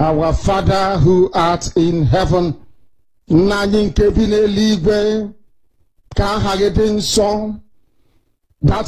Our Father who art in heaven, that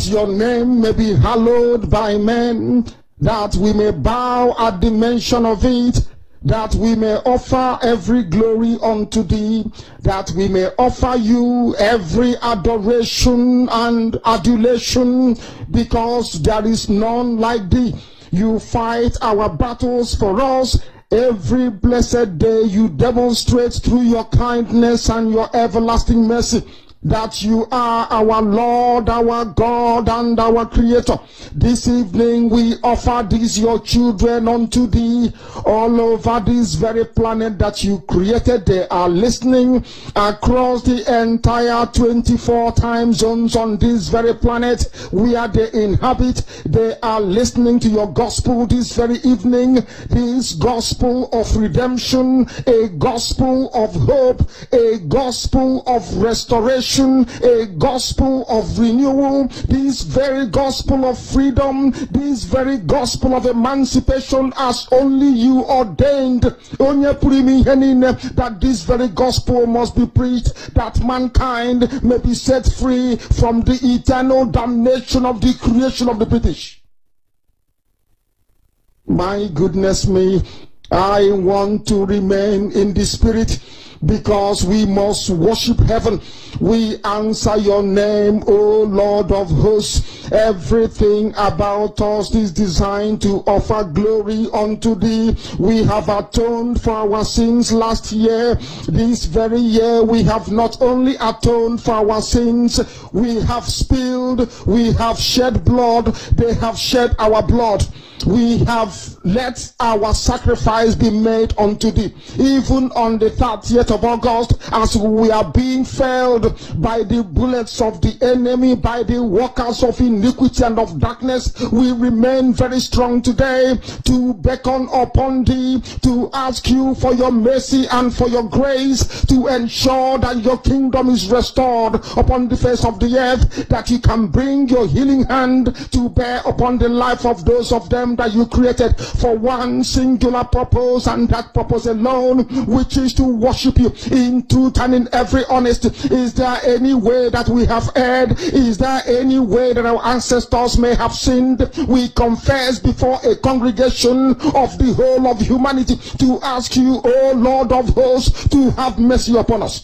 your name may be hallowed by men, that we may bow at the mention of it, that we may offer every glory unto thee, that we may offer you every adoration and adulation, because there is none like thee. You fight our battles for us. Every blessed day you demonstrate through your kindness and your everlasting mercy that you are our Lord, our God, and our Creator. This evening we offer these your children unto thee all over this very planet that you created. They are listening across the entire 24 time zones on this very planet where they inhabit. They are listening to your gospel this very evening, this gospel of redemption, a gospel of hope, a gospel of restoration, a gospel of renewal, this very gospel of freedom, this very gospel of emancipation as only you ordained. That this very gospel must be preached, that mankind may be set free from the eternal damnation of the creation of the British. My goodness me, I want to remain in the spirit, because we must worship heaven. We answer your name, O Lord of hosts. Everything about us is designed to offer glory unto thee. We have atoned for our sins last year. This very year we have not only atoned for our sins, we have spilled, we have shed blood, they have shed our blood. We have let our sacrifice be made unto thee. Even on the 30th of August, as we are being felled by the bullets of the enemy, by the workers of iniquity and of darkness, we remain very strong today to beckon upon thee, to ask you for your mercy and for your grace, to ensure that your kingdom is restored upon the face of the earth, that you can bring your healing hand to bear upon the life of those of them that you created for one singular purpose, and that purpose alone, which is to worship you in truth and in every honesty. Is there any way that we have erred? Is there any way that our ancestors may have sinned? We confess before a congregation of the whole of humanity to ask you, O Lord of hosts, to have mercy upon us.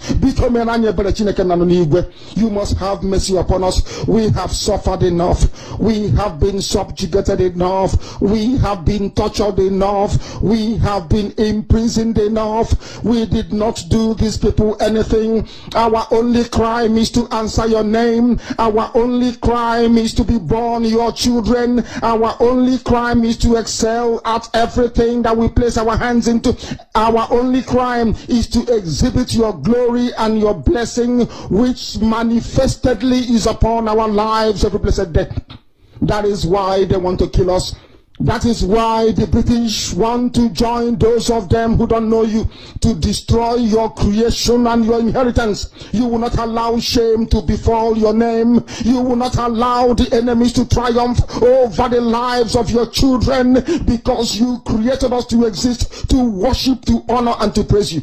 You must have mercy upon us. We have suffered enough. We have been subjugated enough. We have been tortured enough. We have been imprisoned enough. We did not do these people anything. Our only crime is to answer your name. Our only crime is to be born your children. Our only crime is to excel at everything that we place our hands into. Our only crime is to exhibit your glory and your blessing, which manifestedly is upon our lives every blessed day. That is why they want to kill us. That is why the British want to join those of them who don't know you to destroy your creation and your inheritance. You will not allow shame to befall your name. You will not allow the enemies to triumph over the lives of your children, because you created us to exist, to worship, to honor, and to praise you.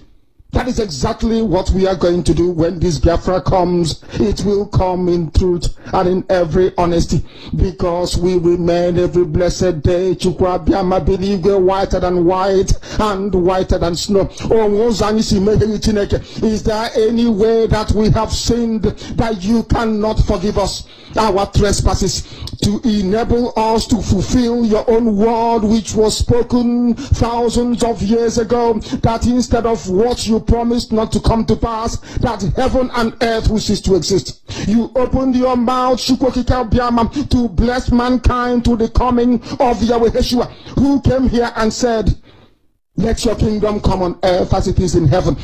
That is exactly what we are going to do when this Biafra comes. It will come in truth and in every honesty, because we remain every blessed day whiter than white and whiter than snow. Is there any way that we have sinned that you cannot forgive us our trespasses, to enable us to fulfill your own word, which was spoken thousands of years ago, that instead of what you promised not to come to pass, that heaven and earth will cease to exist. You opened your mouth to bless mankind to the coming of Yahweh Yeshua, who came here and said, let your kingdom come on earth as it is in heaven.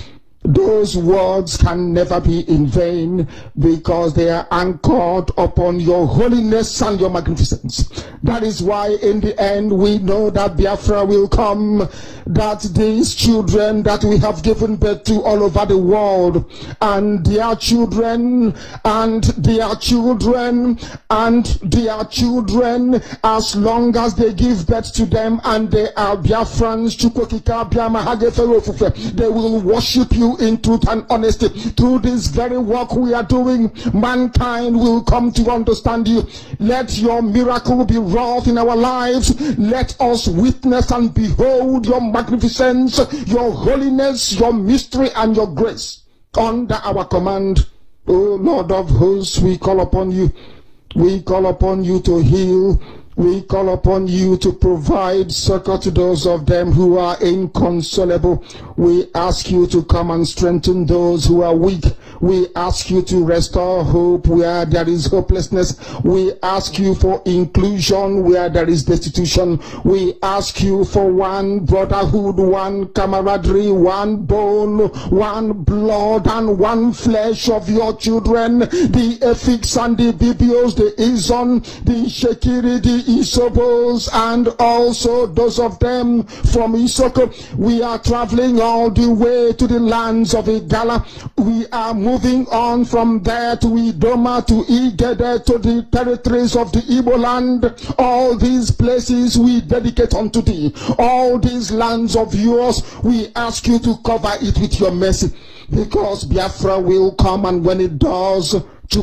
Those words can never be in vain because they are anchored upon your holiness and your magnificence. That is why in the end we know that Biafra will come, that these children that we have given birth to all over the world, and their children, and their children, and their children, as long as they give birth to them and they are Biafrans, they will worship you in truth and honesty. Through this very work we are doing, mankind will come to understand you. Let your miracle be wrought in our lives. Let us witness and behold your magnificence, your holiness, your mystery, and your grace under our command. O Lord of hosts, we call upon you. We call upon you to heal. We call upon you to provide succor to those of them who are inconsolable. We ask you to come and strengthen those who are weak. We ask you to restore hope where there is hopelessness. We ask you for inclusion where there is destitution. We ask you for one brotherhood, one camaraderie, one bone, one blood, and one flesh of your children. The Efiks and the Bibios, the Izon, the Shekiri, the Isobos, and also those of them from Isoko. We are traveling all the way to the lands of Igala. We are moving on from there to Idoma, to Igede, to the territories of the Igbo land. All these places we dedicate unto thee. All these lands of yours, we ask you to cover it with your mercy, because Biafra will come, and when it does, we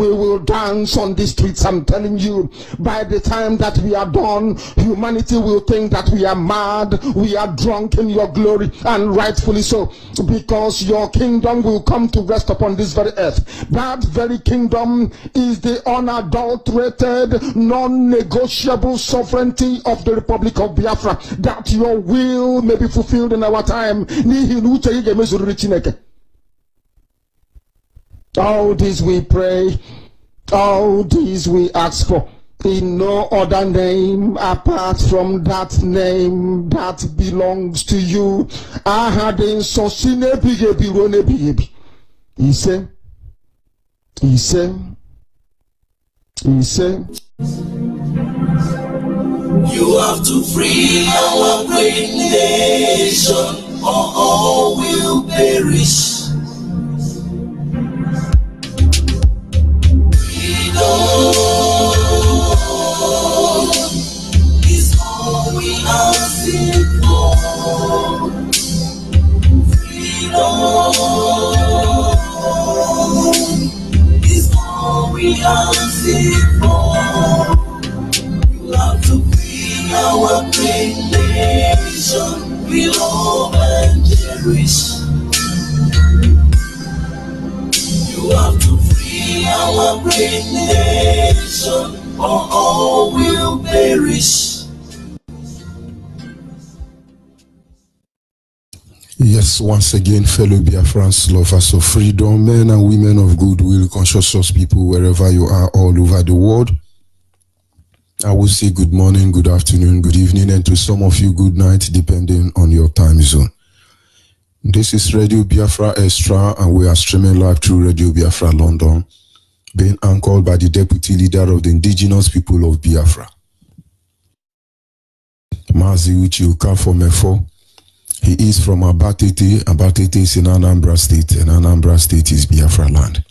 will dance on the streets. I'm telling you, by the time that we are done, humanity will think that we are mad, we are drunk in your glory, and rightfully so, because your kingdom will come to rest upon this very earth. That very kingdom is the unadulterated, non-negotiable sovereignty of the Republic of Biafra, that your will may be fulfilled in our time. All this we pray, all this we ask for, in no other name apart from that name that belongs to you. Ahadin sosine bigebi rone bigebi. Ise. You have to free our great nation, or all will perish. Is all we asking for. Freedom is all we asking for. You have to free our great nation, we love and cherish. You have to free our great nation, or all will perish. Yes, once again, fellow Biafrans, lovers of freedom, men and women of goodwill, conscious people, wherever you are all over the world, I will say good morning, good afternoon, good evening, and to some of you, good night, depending on your time zone. This is Radio Biafra Extra, and we are streaming live through Radio Biafra London, being anchored by the Deputy Leader of the Indigenous People of Biafra, Mazi Uche Okafor-Mensah. He is from Abatete. Abatete is in Anambra State, and Anambra State is Biafra land.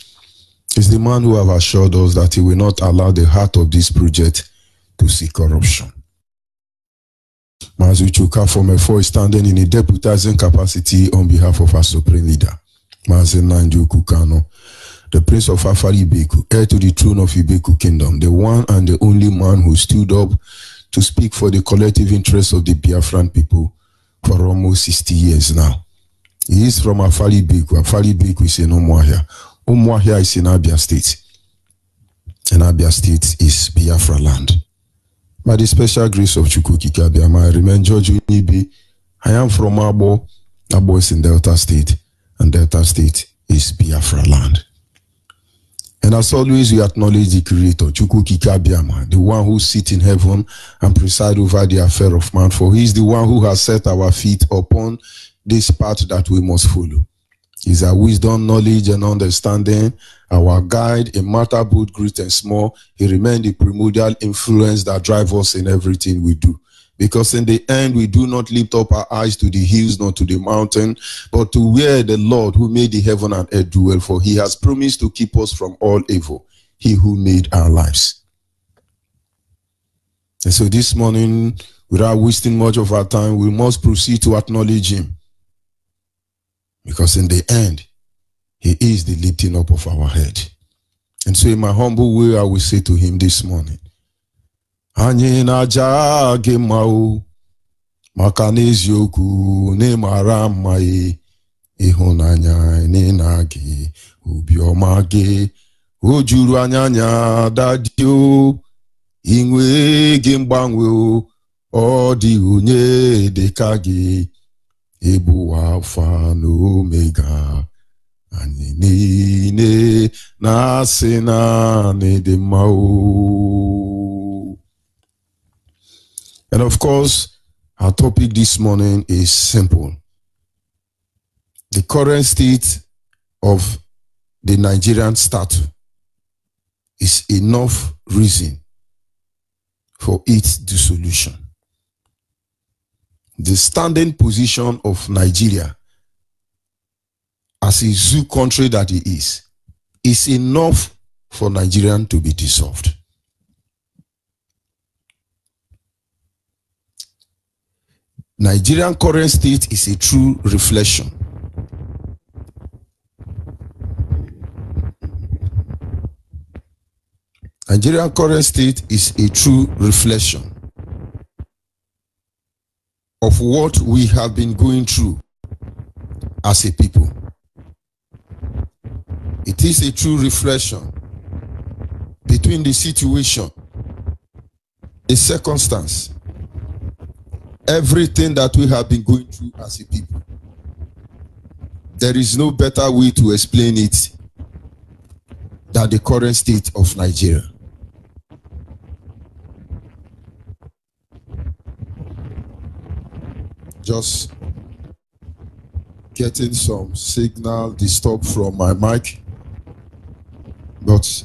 He's the man who have assured us that he will not allow the heart of this project to see corruption. Mazi Uche Okafor-Mensah is standing in a deputizing capacity on behalf of our Supreme Leader, Mazi Nnamdi Kanu, the Prince of Afar-Ibeku, heir to the throne of Ibeku Kingdom, the one and the only man who stood up to speak for the collective interests of the Biafran people for almost 60 years now. He is from Afar-Ibeku. Afar-Ibeku is in Umuahia. Umuahia is in Abia State. And Abia State is Biafra land. By the special grace of Chukwuokike Abiama, I remain George Unibi. I am from Abo. Abo is in Delta State. And Delta State is Biafra land. And as always, we acknowledge the Creator, Chukwu Kikabiama, the one who sits in heaven and presides over the affair of man. For he is the one who has set our feet upon this path that we must follow. He is our wisdom, knowledge, and understanding, our guide in matter both great and small. He remains the primordial influence that drives us in everything we do. Because in the end, we do not lift up our eyes to the hills, nor to the mountain, but to where the Lord who made the heaven and earth dwell. For he has promised to keep us from all evil, he who made our lives. And so this morning, without wasting much of our time, we must proceed to acknowledge him. Because in the end, he is the lifting up of our head. And so in my humble way, I will say to him this morning, Anyị na-aja gị mma o, maka n'eziokwu n'ịmara mma ịhụnanya n'ịna gị, obiọma gị o juru anya dadi o, inwe gị mgbanwe o, ọ dị onye dịka gị, ịbụ Alfa na Omega, anyị niile na-asị na n'ịdị mma o. And of course, our topic this morning is simple. The current state of the Nigerian status is enough reason for its dissolution. The standing position of Nigeria as a zoo country that it is enough for Nigerian to be dissolved. Nigerian current state is a true reflection Nigerian current state is a true reflection of what we have been going through as a people. It is a true reflection between the situation, the circumstance, everything that we have been going through as a people. There is no better way to explain it than the current state of Nigeria. Just getting some signal disturb from my mic, but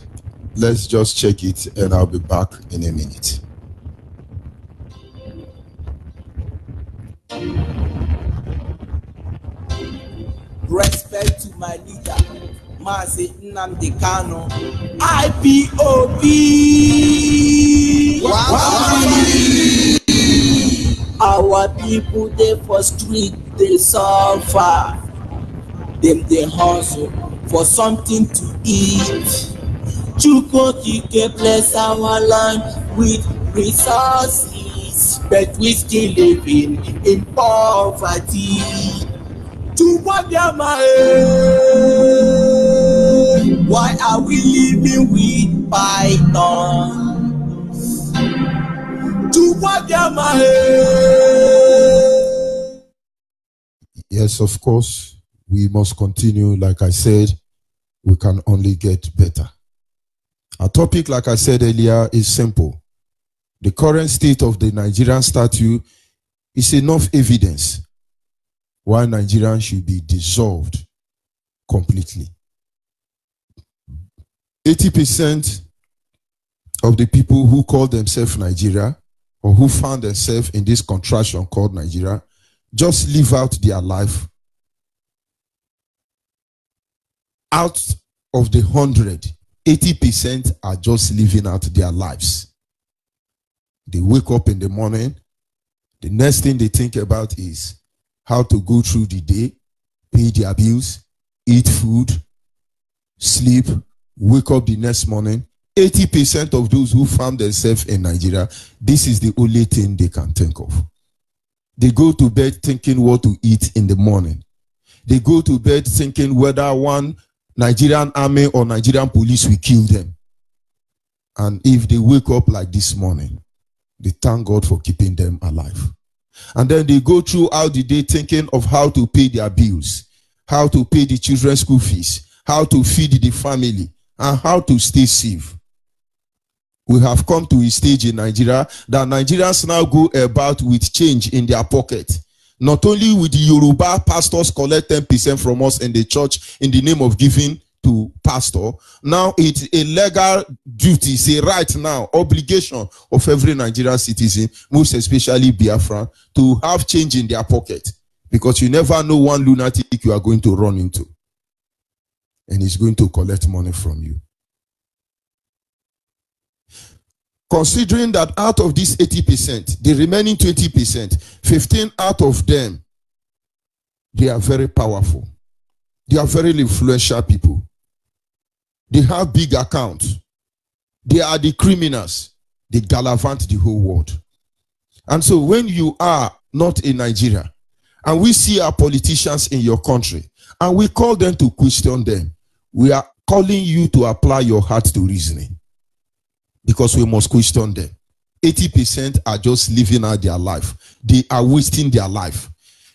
let's just check it and I'll be back in a minute. Respect to my leader, Mazi Nnamdi Kanu, IPOB. Our people, they for street, they suffer. Them they hustle for something to eat. Chukwu Kike bless our land with resources, but we still living in poverty. Why are we living with pythons? Yes, of course, we must continue. Like I said, we can only get better. Our topic, like I said earlier, is simple. The current state of the Nigerian status is enough evidence why Nigeria should be dissolved completely. 80% of the people who call themselves Nigeria or who found themselves in this contraction called Nigeria just live out their life. Out of the 100, 80% are just living out their lives. They wake up in the morning, the next thing they think about is how to go through the day, pay their bills, eat food, sleep, wake up the next morning. 80% of those who found themselves in Nigeria, this is the only thing they can think of. They go to bed thinking what to eat in the morning. They go to bed thinking whether one Nigerian army or Nigerian police will kill them. And if they wake up like this morning, they thank God for keeping them alive. And then they go throughout the day thinking of how to pay their bills, how to pay the children's school fees, how to feed the family, and how to stay safe. We have come to a stage in Nigeria that Nigerians now go about with change in their pocket. Not only will the Yoruba pastors collect 10% from us in the church in the name of giving to pastor, now it's a legal duty, it's a right now, obligation of every Nigerian citizen, most especially Biafran, to have change in their pocket. Because you never know one lunatic you are going to run into. And he's going to collect money from you. Considering that out of this 80%, the remaining 20%, 15 out of them, they are very powerful. They are very influential people. They have big accounts. They are the criminals. They gallivant the whole world. And so when you are not in Nigeria, and we see our politicians in your country, and we call them to question them, we are calling you to apply your heart to reasoning. Because we must question them. 80% are just living out their life. They are wasting their life.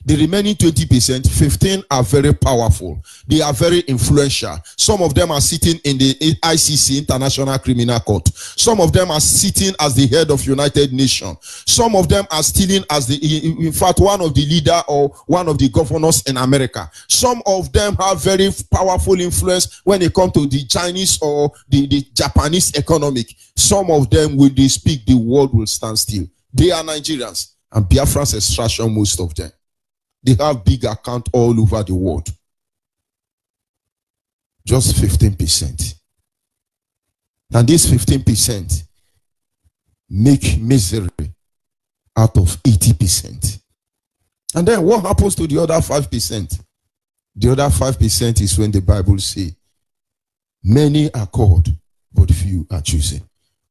The remaining 20%, 15 are very powerful. They are very influential. Some of them are sitting in the ICC, International Criminal Court. Some of them are sitting as the head of United Nations. Some of them are sitting as in fact, one of the leader or one of the governors in America. Some of them have very powerful influence when it comes to the Chinese or the Japanese economic. Some of them, when they speak, the world will stand still. They are Nigerians, and Biafran's extraction, most of them. They have big accounts all over the world. Just 15%. And this 15% make misery out of 80%. And then what happens to the other 5%? The other 5% is when the Bible says, many are called, but few are chosen.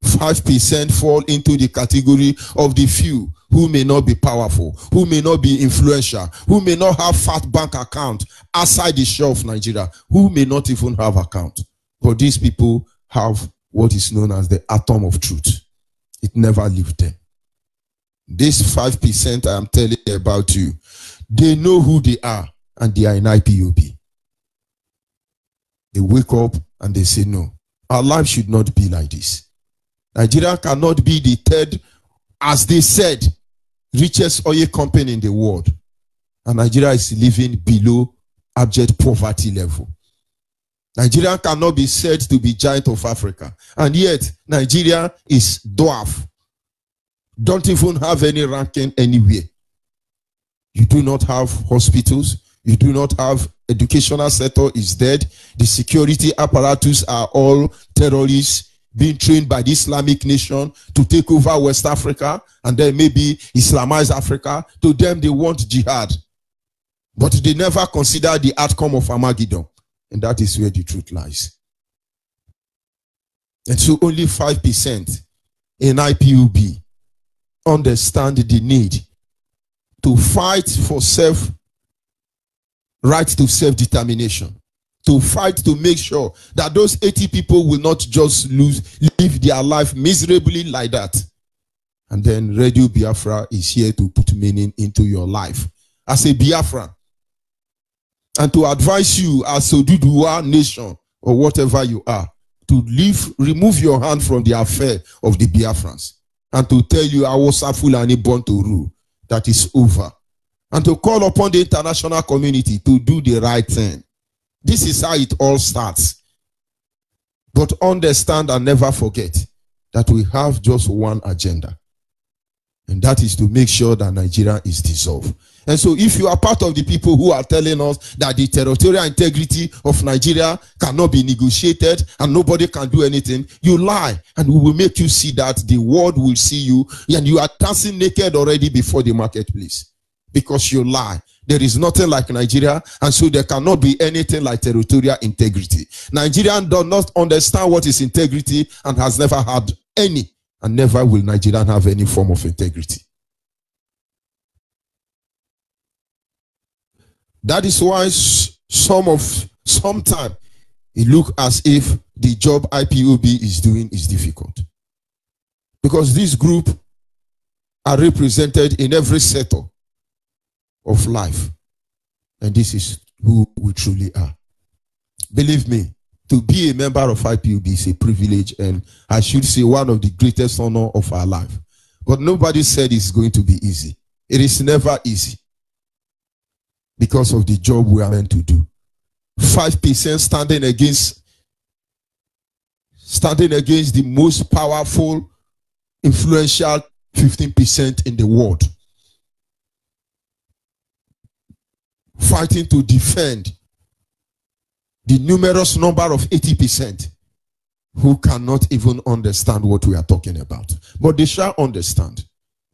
5% fall into the category of the few who may not be powerful, who may not be influential, who may not have fat bank account outside the shore of Nigeria, who may not even have account. But these people have what is known as the atom of truth. It never leaves them. This 5% I am telling you about you, they know who they are, and they are in IPOB. They wake up and they say, no, our life should not be like this. Nigeria cannot be the third, as they said, richest oil company in the world. And Nigeria is living below abject poverty level. Nigeria cannot be said to be giant of Africa. And yet, Nigeria is dwarf. Don't even have any ranking anywhere. You do not have hospitals. You do not have educational sector is dead. The security apparatus are all terrorists being trained by the Islamic nation to take over West Africa and then maybe Islamize Africa. To them, they want jihad. But they never consider the outcome of Armageddon. And that is where the truth lies. And so only 5% in IPOB understand the need to fight for right to self-determination. To fight to make sure that those 80 people will not just live their life miserably like that. And then Radio Biafra is here to put meaning into your life as a Biafran. And to advise you as a Oduduwa nation or whatever you are, to remove your hand from the affair of the Biafrans. And to tell you, Hausa Fulani born to rule, that is over. And to call upon the international community to do the right thing. This is how it all starts. But understand and never forget that we have just one agenda. And that is to make sure that Nigeria is dissolved. And so if you are part of the people who are telling us that the territorial integrity of Nigeria cannot be negotiated and nobody can do anything, you lie. And we will make you see that the world will see you and you are dancing naked already before the marketplace. Because you lie. There is nothing like Nigeria, and so there cannot be anything like territorial integrity. Nigerian does not understand what is integrity and has never had any, and never will Nigerian have any form of integrity. That is why sometimes it looks as if the job IPOB is doing is difficult. Because this group are represented in every sector of life. And this is who we truly are. Believe me, To be a member of IPOB is a privilege, and I should say one of the greatest honor of our life. But nobody said it's going to be easy. It is never easy because of the job we are meant to do. 5% standing against the most powerful, influential 15% in the world. Fighting to defend the numerous number of 80% who cannot even understand what we are talking about. But they shall understand.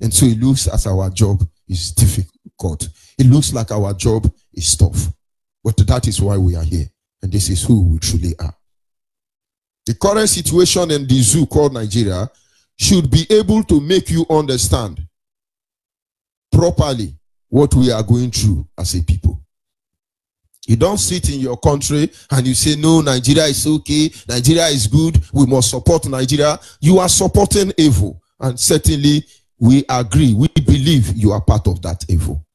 And so it looks as our job is difficult. It looks like our job is tough. But that is why we are here. And this is who we truly are. The current situation in the zoo called Nigeria should be able to make you understand properly what we are going through as a people. You don't sit in your country and you say, no, Nigeria is okay, Nigeria is good, we must support Nigeria. You are supporting evil. And certainly, we agree, we believe you are part of that evil.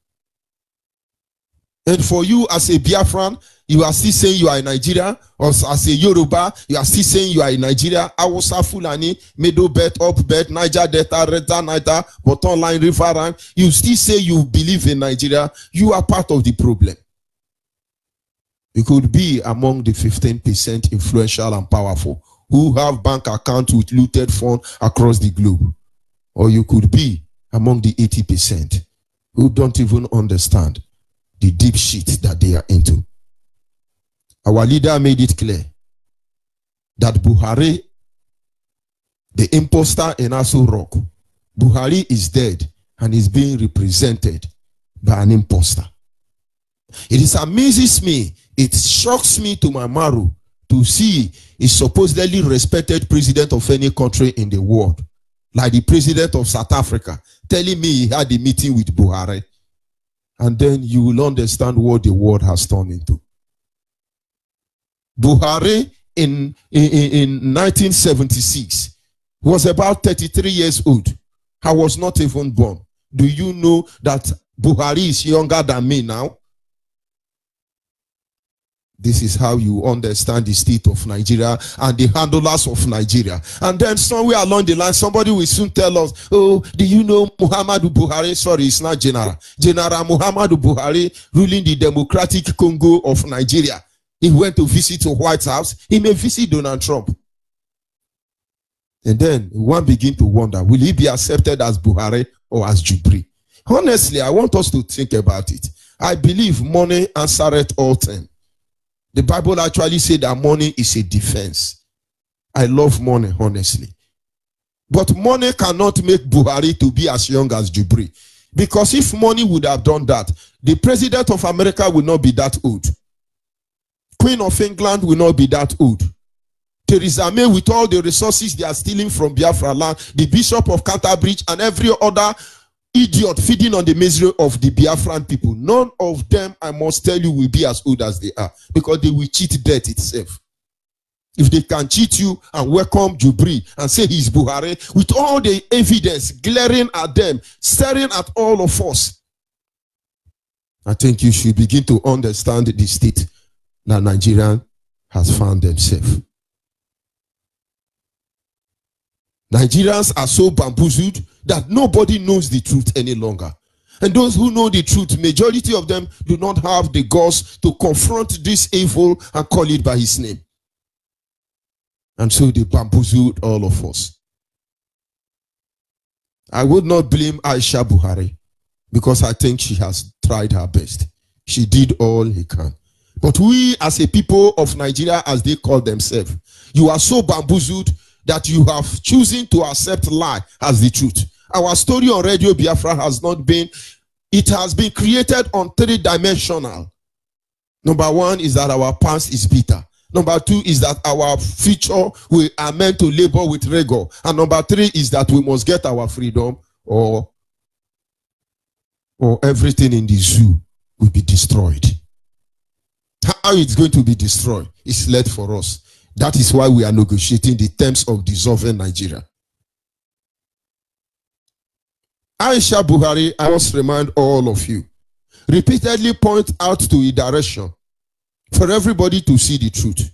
And for you as a Biafran, you are still saying you are in Nigeria, or as a Yoruba, you are still saying you are in Nigeria, Hausa, Fulani, Middle Belt, Up Belt, Niger Delta, Delta, Niger, bottom line, river line, you still say you believe in Nigeria, you are part of the problem. You could be among the 15% influential and powerful who have bank accounts with looted funds across the globe. Or you could be among the 80% who don't even understand the deep shit that they are into. Our leader made it clear that Buhari, the imposter in Aso Rock, Buhari is dead and is being represented by an imposter. It amazes me, it shocks me to my marrow to see a supposedly respected president of any country in the world, like the president of South Africa, telling me he had a meeting with Buhari. And then you will understand what the world has turned into. Buhari in 1976 was about 33 years old. I was not even born. Do you know that Buhari is younger than me now? This is how you understand the state of Nigeria and the handlers of Nigeria. And then somewhere along the line, somebody will soon tell us, oh, do you know Muhammadu Buhari? Sorry, it's not General. General Muhammadu Buhari ruling the Democratic Congo of Nigeria. He went to visit the White House. He may visit Donald Trump. And then one begin to wonder, will he be accepted as Buhari or as Jubri? Honestly, I want us to think about it. I believe money answereth all things. The Bible actually said that money is a defense. I love money, honestly. But money cannot make Buhari to be as young as Jubri. Because if money would have done that, the president of America will not be that old. Queen of England will not be that old. Theresa May, with all the resources they are stealing from Biafra land, the Bishop of Canterbury and every other idiot feeding on the misery of the Biafran people, none of them, I must tell you, will be as old as they are, because they will cheat death itself. If they can cheat you and welcome Jubri and say he's Buhari, with all the evidence glaring at them, staring at all of us, I think you should begin to understand the state that Nigeria has found themselves. Nigerians are so bamboozled that nobody knows the truth any longer. And those who know the truth, majority of them do not have the guts to confront this evil and call it by his name. And so they bamboozled all of us. I would not blame Aisha Buhari, because I think she has tried her best. She did all he can. But we as a people of Nigeria, as they call themselves, you are so bamboozled that you have chosen to accept lie as the truth. Our story on Radio Biafra has not been, it has been created on three-dimensional. Number one is that our past is bitter. Number two is that our future, we are meant to labor with rigor. And number three is that we must get our freedom, or everything in the zoo will be destroyed. How it's going to be destroyed is left for us. That is why we are negotiating the terms of dissolving Nigeria. Aisha Buhari, I must remind all of you, repeatedly point out to a direction for everybody to see the truth.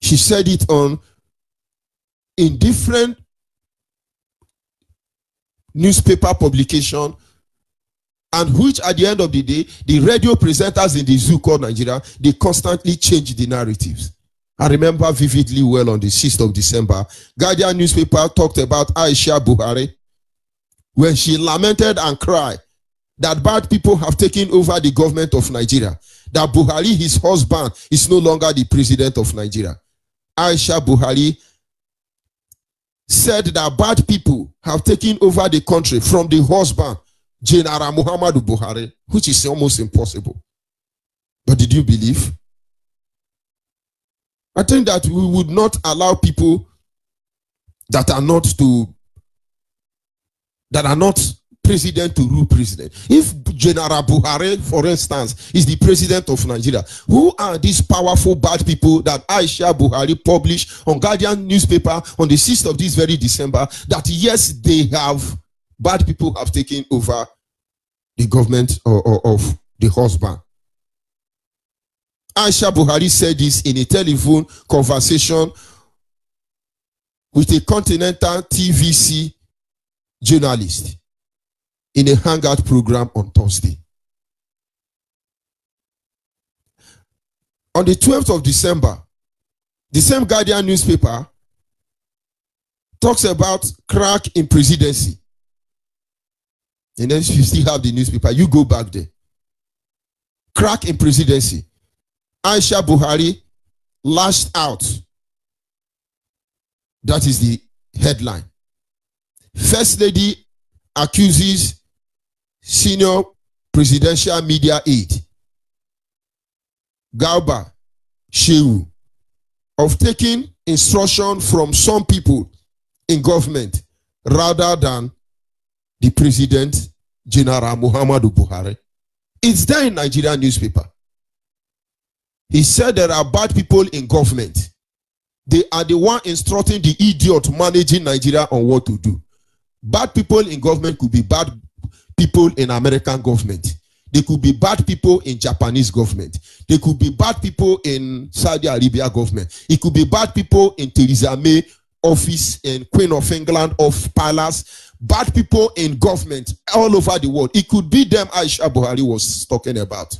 She said it in different newspaper publication, and which at the end of the day, the radio presenters in the zoo called Nigeria, they constantly change the narratives. I remember vividly well on the 6th of December, Guardian newspaper talked about Aisha Buhari when she lamented and cried that bad people have taken over the government of Nigeria, that Buhari, his husband, is no longer the president of Nigeria. Aisha Buhari said that bad people have taken over the country from the husband, General Muhammadu Buhari, which is almost impossible. But did you believe? I think that we would not allow people that are not president to rule president. If General Buhari, for instance, is the president of Nigeria, who are these powerful bad people that Aisha Buhari published on Guardian newspaper on the 6th of this very December, that yes, bad people have taken over the government of the husband? Aisha Buhari said this in a telephone conversation with a Continental TVC journalist in a hangout program on Thursday. On the 12th of December, the same Guardian newspaper talks about crack in presidency. And then you still have the newspaper. You go back there. Crack in presidency. Aisha Buhari lashed out. That is the headline. First Lady accuses senior presidential media aide, Garba Shehu, of taking instruction from some people in government rather than the president, General Muhammadu Buhari. It's there in Nigerian newspaper. He said there are bad people in government. They are the one instructing the idiot managing Nigeria on what to do. Bad people in government could be bad people in American government. They could be bad people in Japanese government. They could be bad people in Saudi Arabia government. It could be bad people in Theresa May office, in Queen of England of palace. Bad people in government all over the world. It could be them Aisha Buhari was talking about.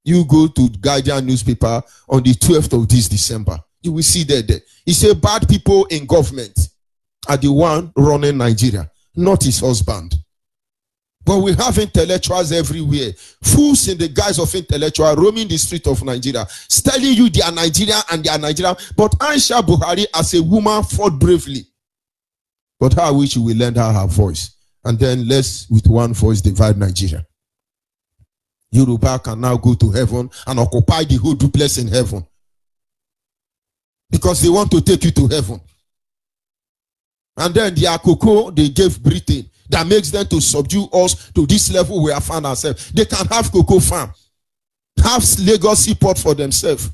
You go to Guardian newspaper on the 12th of this December. You will see there. He said bad people in government are the one running Nigeria, not his husband. But we have intellectuals everywhere, fools in the guise of intellectual roaming the street of Nigeria, telling you they are Nigerian and they are Nigerian. But Aisha Buhari, as a woman, fought bravely. But how wish we will lend her voice, and then let's with one voice divide Nigeria. Yoruba can now go to heaven and occupy the whole duplex in heaven, because they want to take you to heaven. And then the akoko they gave Britain that makes them to subdue us to this level we have found ourselves. They can have cocoa farm, have Lagos seaport for themselves.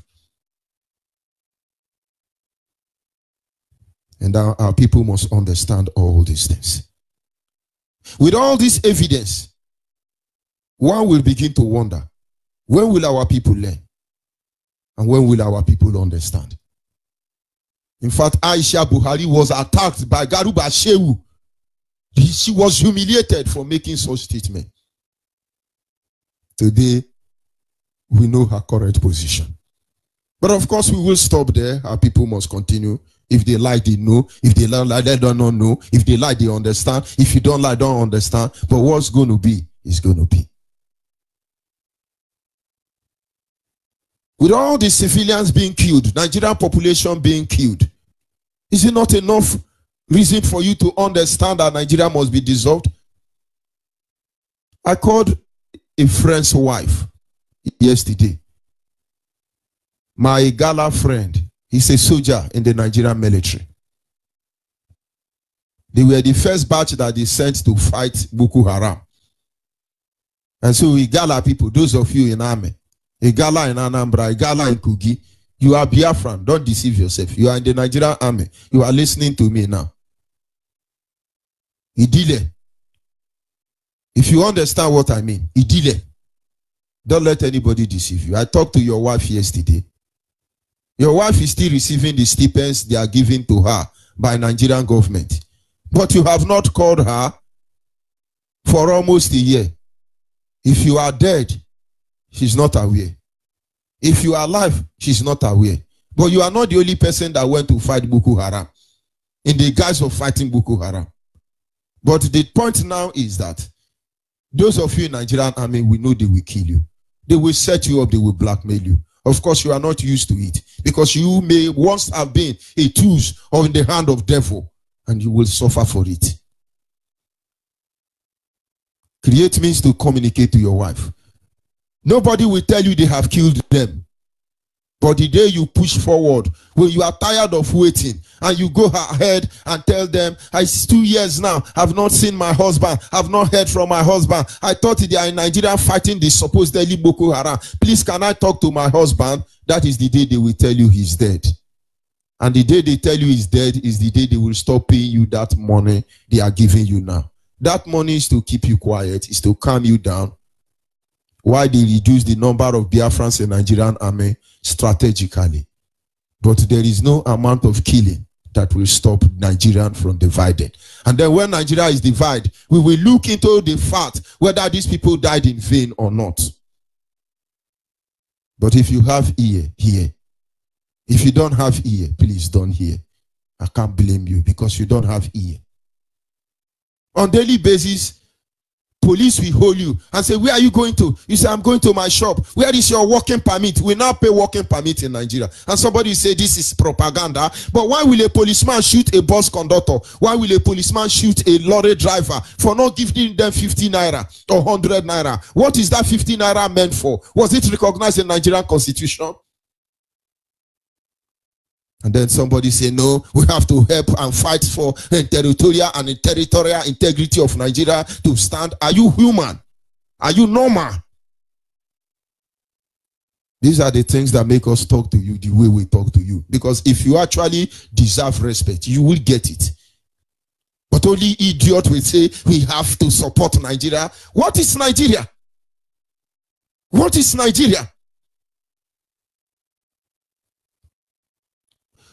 And our people must understand all these things. With all this evidence, one will begin to wonder, when will our people learn? And when will our people understand? In fact, Aisha Buhari was attacked by Garuba Shehu. She was humiliated for making such statement. Today, we know her correct position. But of course, we will stop there. Our people must continue. If they like, they know. If they like, they don't know. If they like, they understand. If you don't like, don't understand. But what's going to be is going to be. With all the civilians being killed, Nigerian population being killed, is it not enough reason for you to understand that Nigeria must be dissolved? I called a friend's wife yesterday. My Gala friend, he's a soldier in the Nigerian military. They were the first batch that they sent to fight Boko Haram. And so we Gala people, those of you in army, a Gala in Anambra, a Gala in Kogi, you are Biafran. Don't deceive yourself. You are in the Nigerian army. You are listening to me now. Idile. If you understand what I mean, Idile. Don't let anybody deceive you. I talked to your wife yesterday. Your wife is still receiving the stipends they are giving to her by Nigerian government. But you have not called her for almost a year. If you are dead, she's not aware. If you are alive, she's not aware. But you are not the only person that went to fight Boko Haram in the guise of fighting Boko Haram. But the point now is that those of you in Nigerian army, we know they will kill you. They will set you up, they will blackmail you. Of course, you are not used to it because you may once have been a tool or in the hand of devil, and you will suffer for it. Create means to communicate to your wife. Nobody will tell you they have killed them. But the day you push forward, when you are tired of waiting, and you go ahead and tell them, it's 2 years now, I've not seen my husband, I've not heard from my husband. I thought they are in Nigeria fighting the supposedly Boko Haram. Please, can I talk to my husband? That is the day they will tell you he's dead. And the day they tell you he's dead is the day they will stop paying you that money they are giving you now. That money is to keep you quiet, is to calm you down. Why they reduce the number of Biafrans in Nigerian army strategically. But there is no amount of killing that will stop Nigerian from dividing. And then when Nigeria is divided, we will look into the fact whether these people died in vain or not. But if you have ear, hear. If you don't have ear, please don't hear. I can't blame you because you don't have ear. On daily basis, police will hold you and say, where are you going to? You say, I'm going to my shop. Where is your working permit? We now pay working permit in Nigeria. And somebody say this is propaganda. But why will a policeman shoot a bus conductor? Why will a policeman shoot a lorry driver for not giving them 50 naira or 100 naira? What is that 50 naira meant for? Was it recognized in Nigerian constitution? And then somebody say, no, we have to help and fight for territorial and territorial integrity of Nigeria to stand. Are you human? Are you normal? These are the things that make us talk to you the way we talk to you. Because if you actually deserve respect, you will get it. But only idiot will say, we have to support Nigeria. What is Nigeria? What is Nigeria?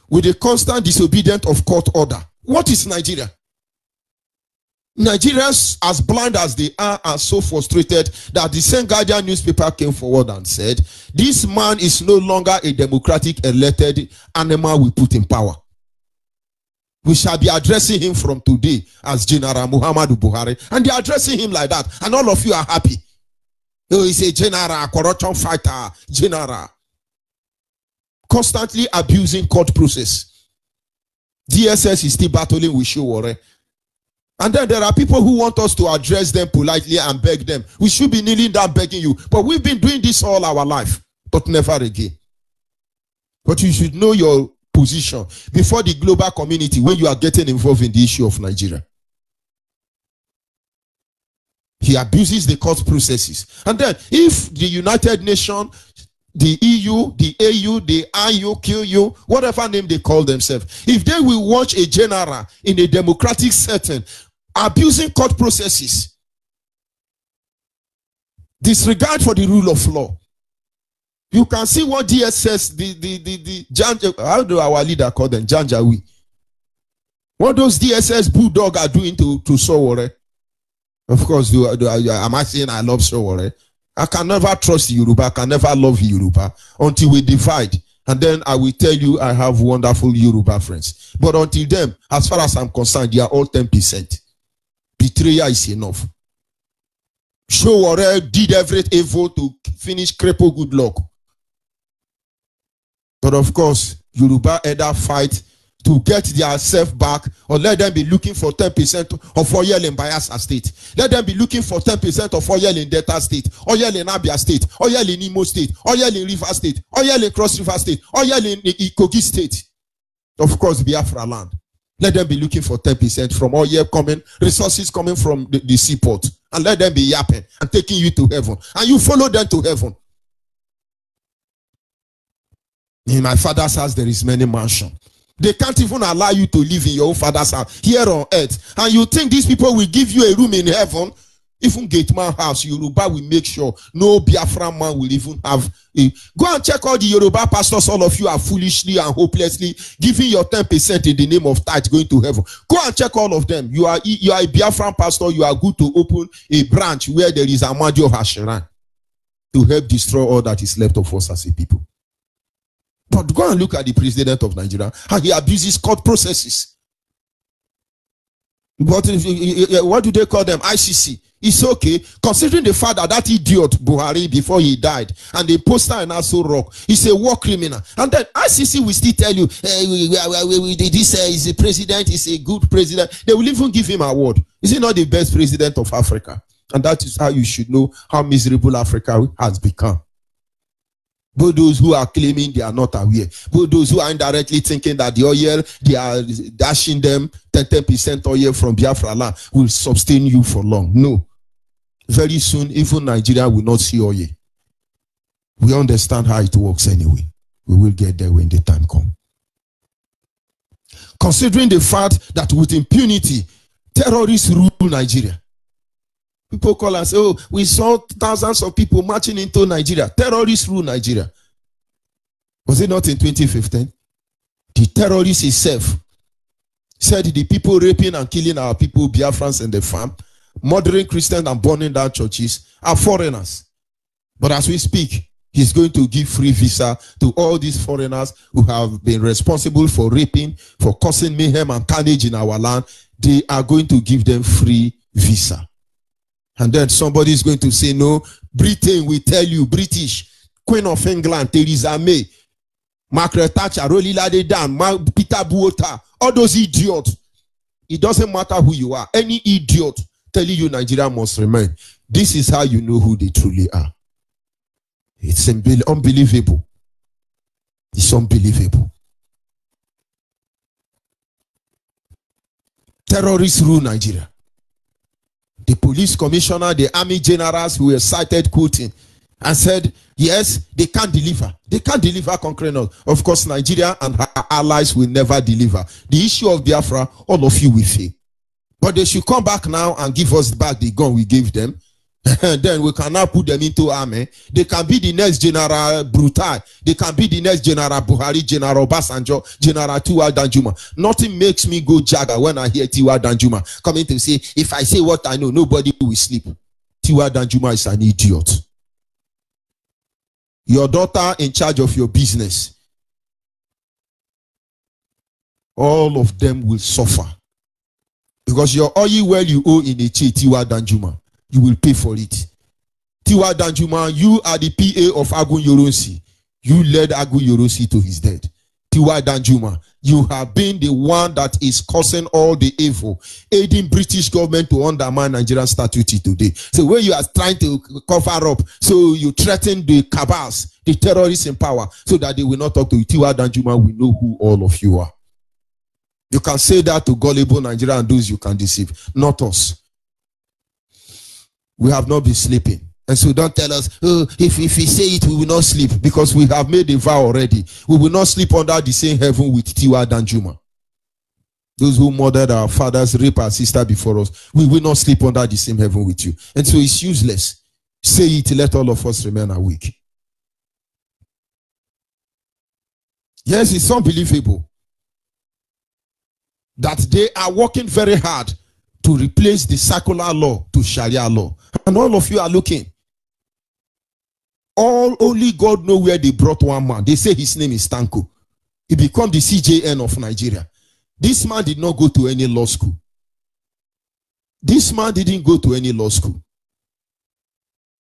With the constant disobedience of court order. What is Nigeria? Nigerians, as blind as they are so frustrated that the same Guardian newspaper came forward and said, this man is no longer a democratic elected animal we put in power. We shall be addressing him from today as General Muhammadu Buhari. And they are addressing him like that. And all of you are happy. Oh, he's a general, corruption fighter, general. Constantly abusing court process. DSS is still battling with Sowore. And then there are people who want us to address them politely and beg them. We should be kneeling down begging you. But we've been doing this all our life. But never again. But you should know your position before the global community when you are getting involved in the issue of Nigeria. He abuses the court processes. And then if the United Nations, the EU, the AU, the IUQU, whatever name they call themselves, if they will watch a general in a democratic setting abusing court processes, disregard for the rule of law, you can see what DSS, how do our leader call them? Janjaweed. What those DSS bulldog are doing to Sowore. Of course, am I saying I love Sowore? I can never trust Yoruba. I can never love Yoruba until we divide. And then I will tell you I have wonderful Yoruba friends. But until then, as far as I'm concerned, they are all 10%. Betrayal is enough. Sowore did everything evil to finish cripple good luck. But of course, Yoruba either fight to get their self back, or let them be looking for 10% of oil in Bayelsa State. Let them be looking for 10% of oil in Delta State, oil in Abia State, oil in Imo State, oil in River State, oil in Cross River State, oil in Kogi State. Of course, Biafra land. Let them be looking for 10% from oil coming, resources coming from the seaport. And let them be yapping and taking you to heaven. And you follow them to heaven. In my father's house, there is many mansions. They can't even allow you to live in your own father's house here on earth. And you think these people will give you a room in heaven? Even Gateman House, Yoruba will make sure no Biafra man will even have a... Go and check all the Yoruba pastors. All of you are foolishly and hopelessly giving your 10% in the name of tithe going to heaven. Go and check all of them. You are a Biafran pastor. You are good to open a branch where there is Ahmadi of Asheran to help destroy all that is left of us as a people. But go and look at the president of Nigeria, how he abuses court processes. But what do they call them? ICC. It's okay, considering the fact that that idiot Buhari, before he died, and the poster in Aso Rock, he's a war criminal. And then ICC will still tell you, this is a president, is a good president. They will even give him an award. Is he not the best president of Africa? And that is how you should know how miserable Africa has become. But those who are claiming they are not aware, but those who are indirectly thinking that the oil, they are dashing them 10% oil from Biafra land will sustain you for long. No. Very soon, even Nigeria will not see oil. We understand how it works anyway. We will get there when the time comes. Considering the fact that with impunity, terrorists rule Nigeria. People call us, oh, we saw thousands of people marching into Nigeria. Terrorists rule Nigeria. Was it not in 2015? The terrorist itself said the people raping and killing our people, Biafrans in the farm, murdering Christians and burning down churches are foreigners. But as we speak, he's going to give free visa to all these foreigners who have been responsible for raping, for causing mayhem and carnage in our land. They are going to give them free visa. And then somebody is going to say, no, Britain will tell you, British, Queen of England, Theresa May, Margaret Thatcher, Rolilade Dan, Peter Buota, all those idiots. It doesn't matter who you are. Any idiot telling you Nigeria must remain. This is how you know who they truly are. It's unbelievable. It's unbelievable. Terrorists rule Nigeria. The police commissioner, the army generals who were cited quoting and said, yes, they can't deliver. They can't deliver concurrent. Of course, Nigeria and her allies will never deliver. The issue of Biafra, all of you will fail. But they should come back now and give us back the gun we gave them. Then we can now put them into army. They can be the next General Brutal. They can be the next General Buhari, General Obasanjo, General Tiwa Danjuma. Nothing makes me go jagger when I hear Tiwa Danjuma coming to say, if I say what I know, nobody will sleep. Tiwa Danjuma is an idiot. Your daughter in charge of your business. All of them will suffer. Because your oil well you owe in a Tiwa Danjuma. You will pay for it. Tiwa Danjuma, you are the PA of Agun Yoronsi. You led Agun Yoronsi to his death. Tiwa Danjuma, you have been the one that is causing all the evil, aiding British government to undermine Nigerian statutory today. So when you are trying to cover up, so you threaten the cabals, the terrorists in power, so that they will not talk to you. Tiwa Danjuma, we know who all of you are. You can say that to gullible Nigeria and those you can deceive, not us. We have not been sleeping. And so don't tell us, oh, if we say it, we will not sleep, because we have made a vow already. We will not sleep under the same heaven with Tiwa Danjuma. Those who murdered our fathers, rape our sister before us, we will not sleep under the same heaven with you. And so it's useless. Say it, let all of us remain awake. Yes, it's unbelievable that they are working very hard to replace the secular law to Sharia law. And all of you are looking. Only God knows where they brought one man. They say his name is Tanko. He became the CJN of Nigeria. This man did not go to any law school. This man didn't go to any law school.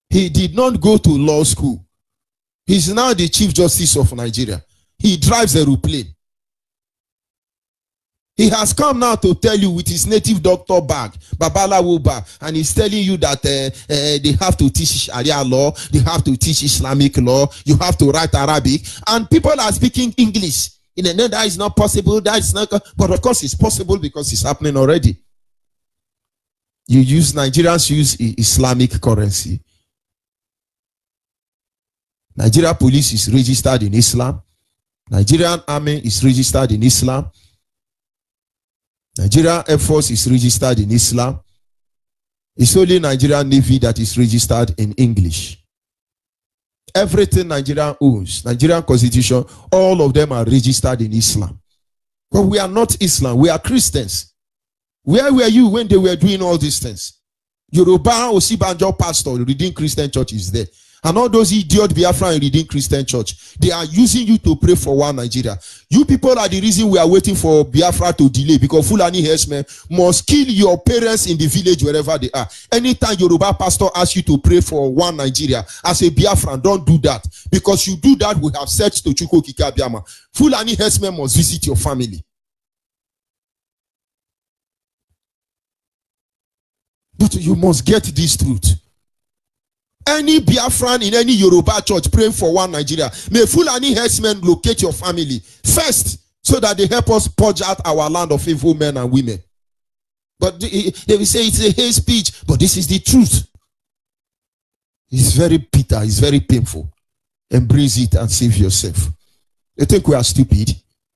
He did not go to law school. He's now the Chief Justice of Nigeria. He drives a aeroplane. He has come now to tell you with his native doctor bag, Babalawo bag, and he's telling you that they have to teach Sharia law, they have to teach Islamic law, you have to write Arabic, and people are speaking English. No, that is not possible, that is not, but of course it's possible because it's happening already. Nigerians use Islamic currency. Nigeria police is registered in Islam. Nigerian army is registered in Islam. Nigeria Air Force is registered in Islam. It's only Nigerian Navy that is registered in English. Everything Nigeria owns, Nigerian Constitution, all of them are registered in Islam. But we are not Islam, we are Christians. Where were you when they were doing all these things? Yoruba Osibanjo pastor Redeemed Christian Church is there. And all those idiot Biafra and Redeemed Christian Church, they are using you to pray for one Nigeria. You people are the reason we are waiting for Biafra to delay, because Fulani herdsmen must kill your parents in the village wherever they are. Anytime Yoruba pastor asks you to pray for one Nigeria as a Biafran, don't do that. Because you do that, we have said to Chukwu Okike Abiama, Fulani herdsmen must visit your family. But you must get this truth. Any Biafran in any Yoruba church praying for one Nigeria, may Fulani herdsmen locate your family first, so that they help us purge out our land of evil men and women. But they will say it's a hate speech, but this is the truth. It's very bitter, it's very painful. Embrace it and save yourself. You think we are stupid?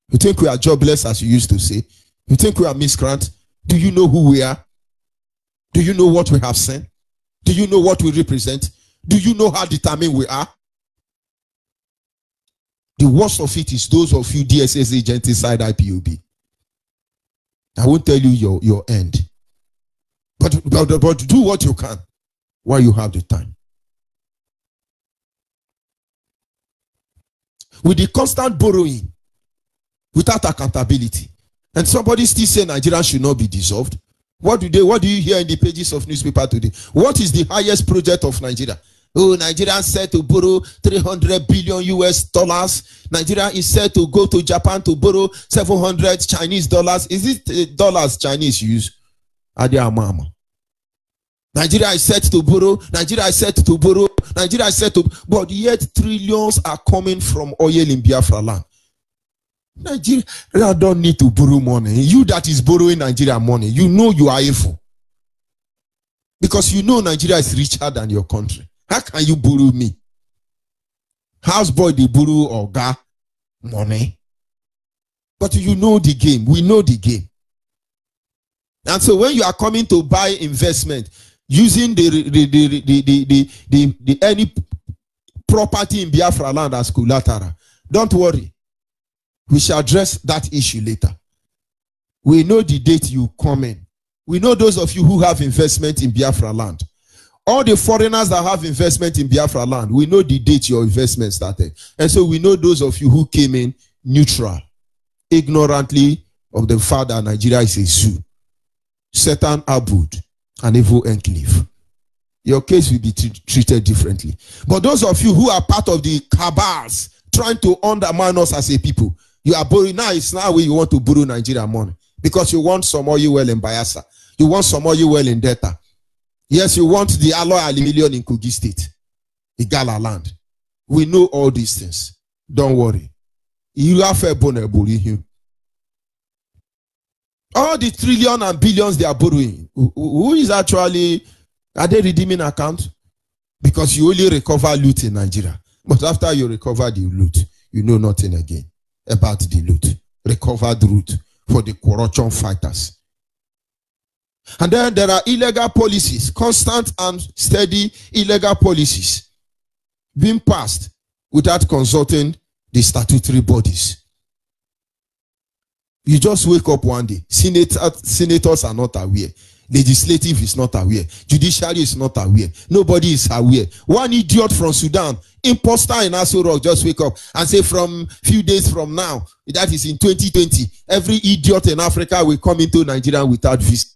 You think we are jobless, as you used to say? You think we are miscreant? Do you know who we are? Do you know what we have seen? Do you know what we represent? Do you know how determined we are? The worst of it is those of you DSS agents inside IPOB. I won't tell you your end. But do what you can while you have the time. With the constant borrowing, without accountability, and somebody still say Nigeria should not be dissolved. What do you hear in the pages of newspaper today? What is the highest project of Nigeria? Oh, Nigeria is set to borrow $300 billion US. Nigeria is set to go to Japan to borrow 700 Chinese dollars. Is it dollars Chinese use? Nigeria is set to borrow. Nigeria is set to borrow. Nigeria is set to, but yet trillions are coming from oil in Biafra land. Nigeria don't need to borrow money. You that is borrowing Nigeria money, you know you are evil. Because you know Nigeria is richer than your country. How can you borrow me? Houseboy, they borrow Oga money. But you know the game. We know the game. And so when you are coming to buy investment using any property in Biafra land as collateral, don't worry. We shall address that issue later. We know the date you come in. We know those of you who have investment in Biafra land. All the foreigners that have investment in Biafra land, we know the date your investment started. And so we know those of you who came in neutral, ignorantly of the fact that Nigeria is a zoo. Satan abode, an evil enclave. Your case will be treated differently. But those of you who are part of the cabals trying to undermine us as a people, you are borrowing. Now it's now where you want to borrow Nigeria money because you want some oil well in Bayelsa. You want some oil well in Delta. Yes, you want the alloy aluminium in Kogi State, Igala land. We know all these things. Don't worry. You have a bonnet. All the trillions and billions they are borrowing, who is actually, are they redeeming account? Because you only recover loot in Nigeria. But after you recover the loot, you know nothing again about the loot. Recovered loot for the corruption fighters. And then there are illegal policies, constant and steady illegal policies being passed without consulting the statutory bodies. You just wake up one day. Senators are not aware. Legislative is not aware. Judiciary is not aware. Nobody is aware. One idiot from Sudan, imposter in Aso Rock, just wake up and say from few days from now, that is in 2020, every idiot in Africa will come into Nigeria without visa.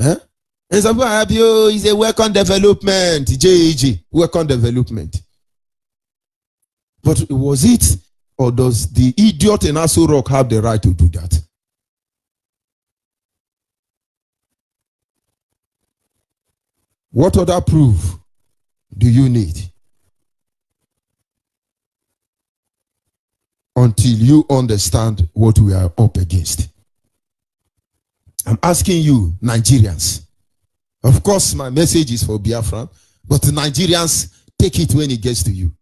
Huh? And some people are happy, oh, it's a work on development. JAG, work on development. But was it, or does the idiot in Aso Rock have the right to do that? What other proof do you need until you understand what we are up against? I'm asking you, Nigerians. Of course, my message is for Biafra, but the Nigerians, take it when it gets to you.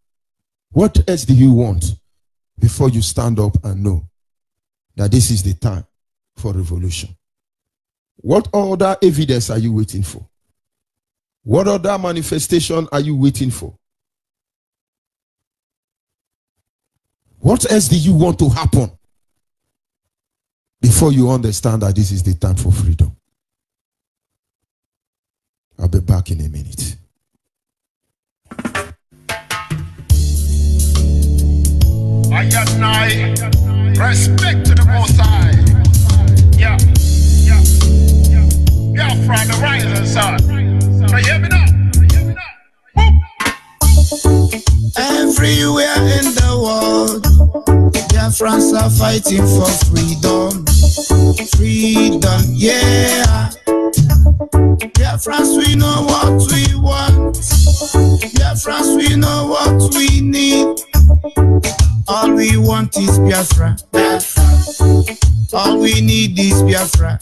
What else do you want before you stand up and know that this is the time for revolution? What other evidence are you waiting for? What other manifestation are you waiting for? What else do you want to happen before you understand that this is the time for freedom? I'll be back in a minute. Respect to the Most High. Yeah. From the rising sun. Now hear me now. Everywhere in the world, Biafrans are fighting for freedom. Freedom, yeah. Biafrans, we know what we want. Biafrans, we know what we need. All we want is Biafra. All we need is Biafra.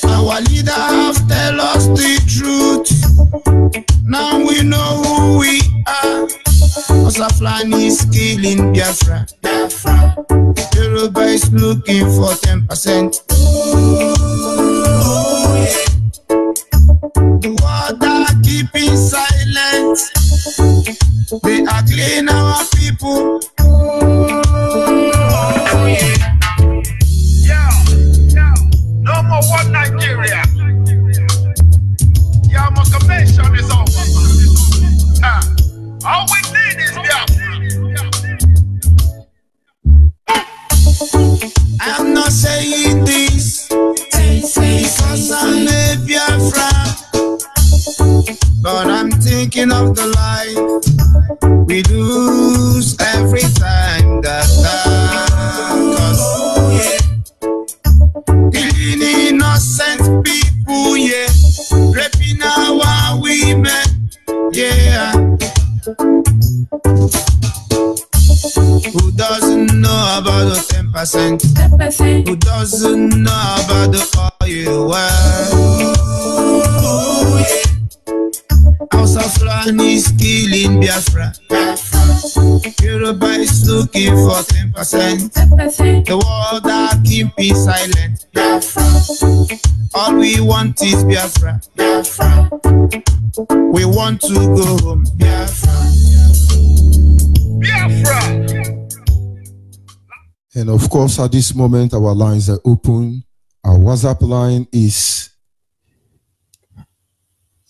Our leader have tell us the truth. Now we know who we are. Osaflani is killing Biafra. Yoruba is looking for 10%. The world are keeping silent. They are killing our people. No more one Nigeria. Your amalgamation is over. All we need is Biafra. I'm not saying this because I'm a Biafra, but I'm thinking of the life we lose every time that killing innocent people, yeah, raping our women, yeah. Who doesn't know about the 10%? Who doesn't know about the oil well? House of Land is killing Biafra. Yoruba is looking for 10%. The world are keeping silent. All we want is Biafra. We want to go home. Biafra. And of course, at this moment, our lines are open. Our WhatsApp line is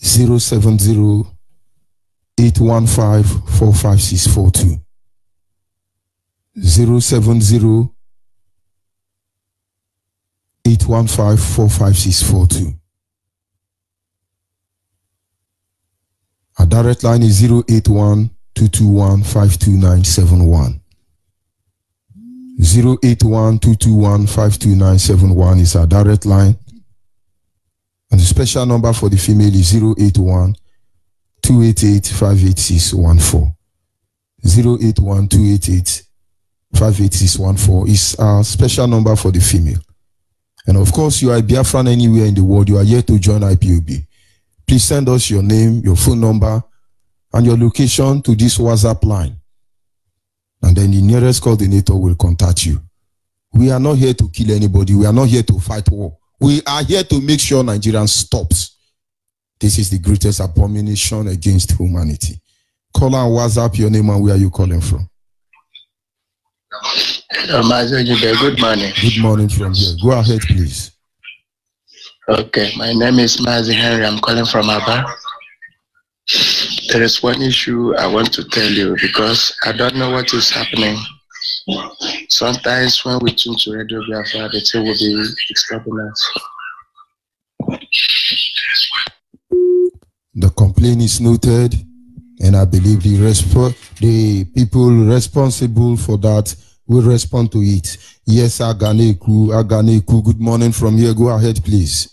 070-815-45642. 070-815-45642. Our direct line is 081-221-52971. 081-221-52971 is our direct line. And the special number for the female is 081-288-58614. 081-288-58614 is our special number for the female. And of course, you are a Biafran anywhere in the world, you are here to join IPOB. Please send us your name, your phone number, and your location to this WhatsApp line. And then the nearest coordinator will contact you. We are not here to kill anybody. We are not here to fight war. We are here to make sure Nigerians stops. This is the greatest abomination against humanity. Call on WhatsApp your name and where are you calling from? Hello, good morning. Good morning from here. Go ahead, please. Okay, my name is Mazi Henry. I'm calling from Aba. There is one issue I want to tell you because I don't know what is happening. Sometimes when we tune to Radio Biafra, the thing will be stopping us. The complaint is noted, and I believe the people responsible for that will respond to it. Yes, Aganeku, good morning from here. Go ahead, please.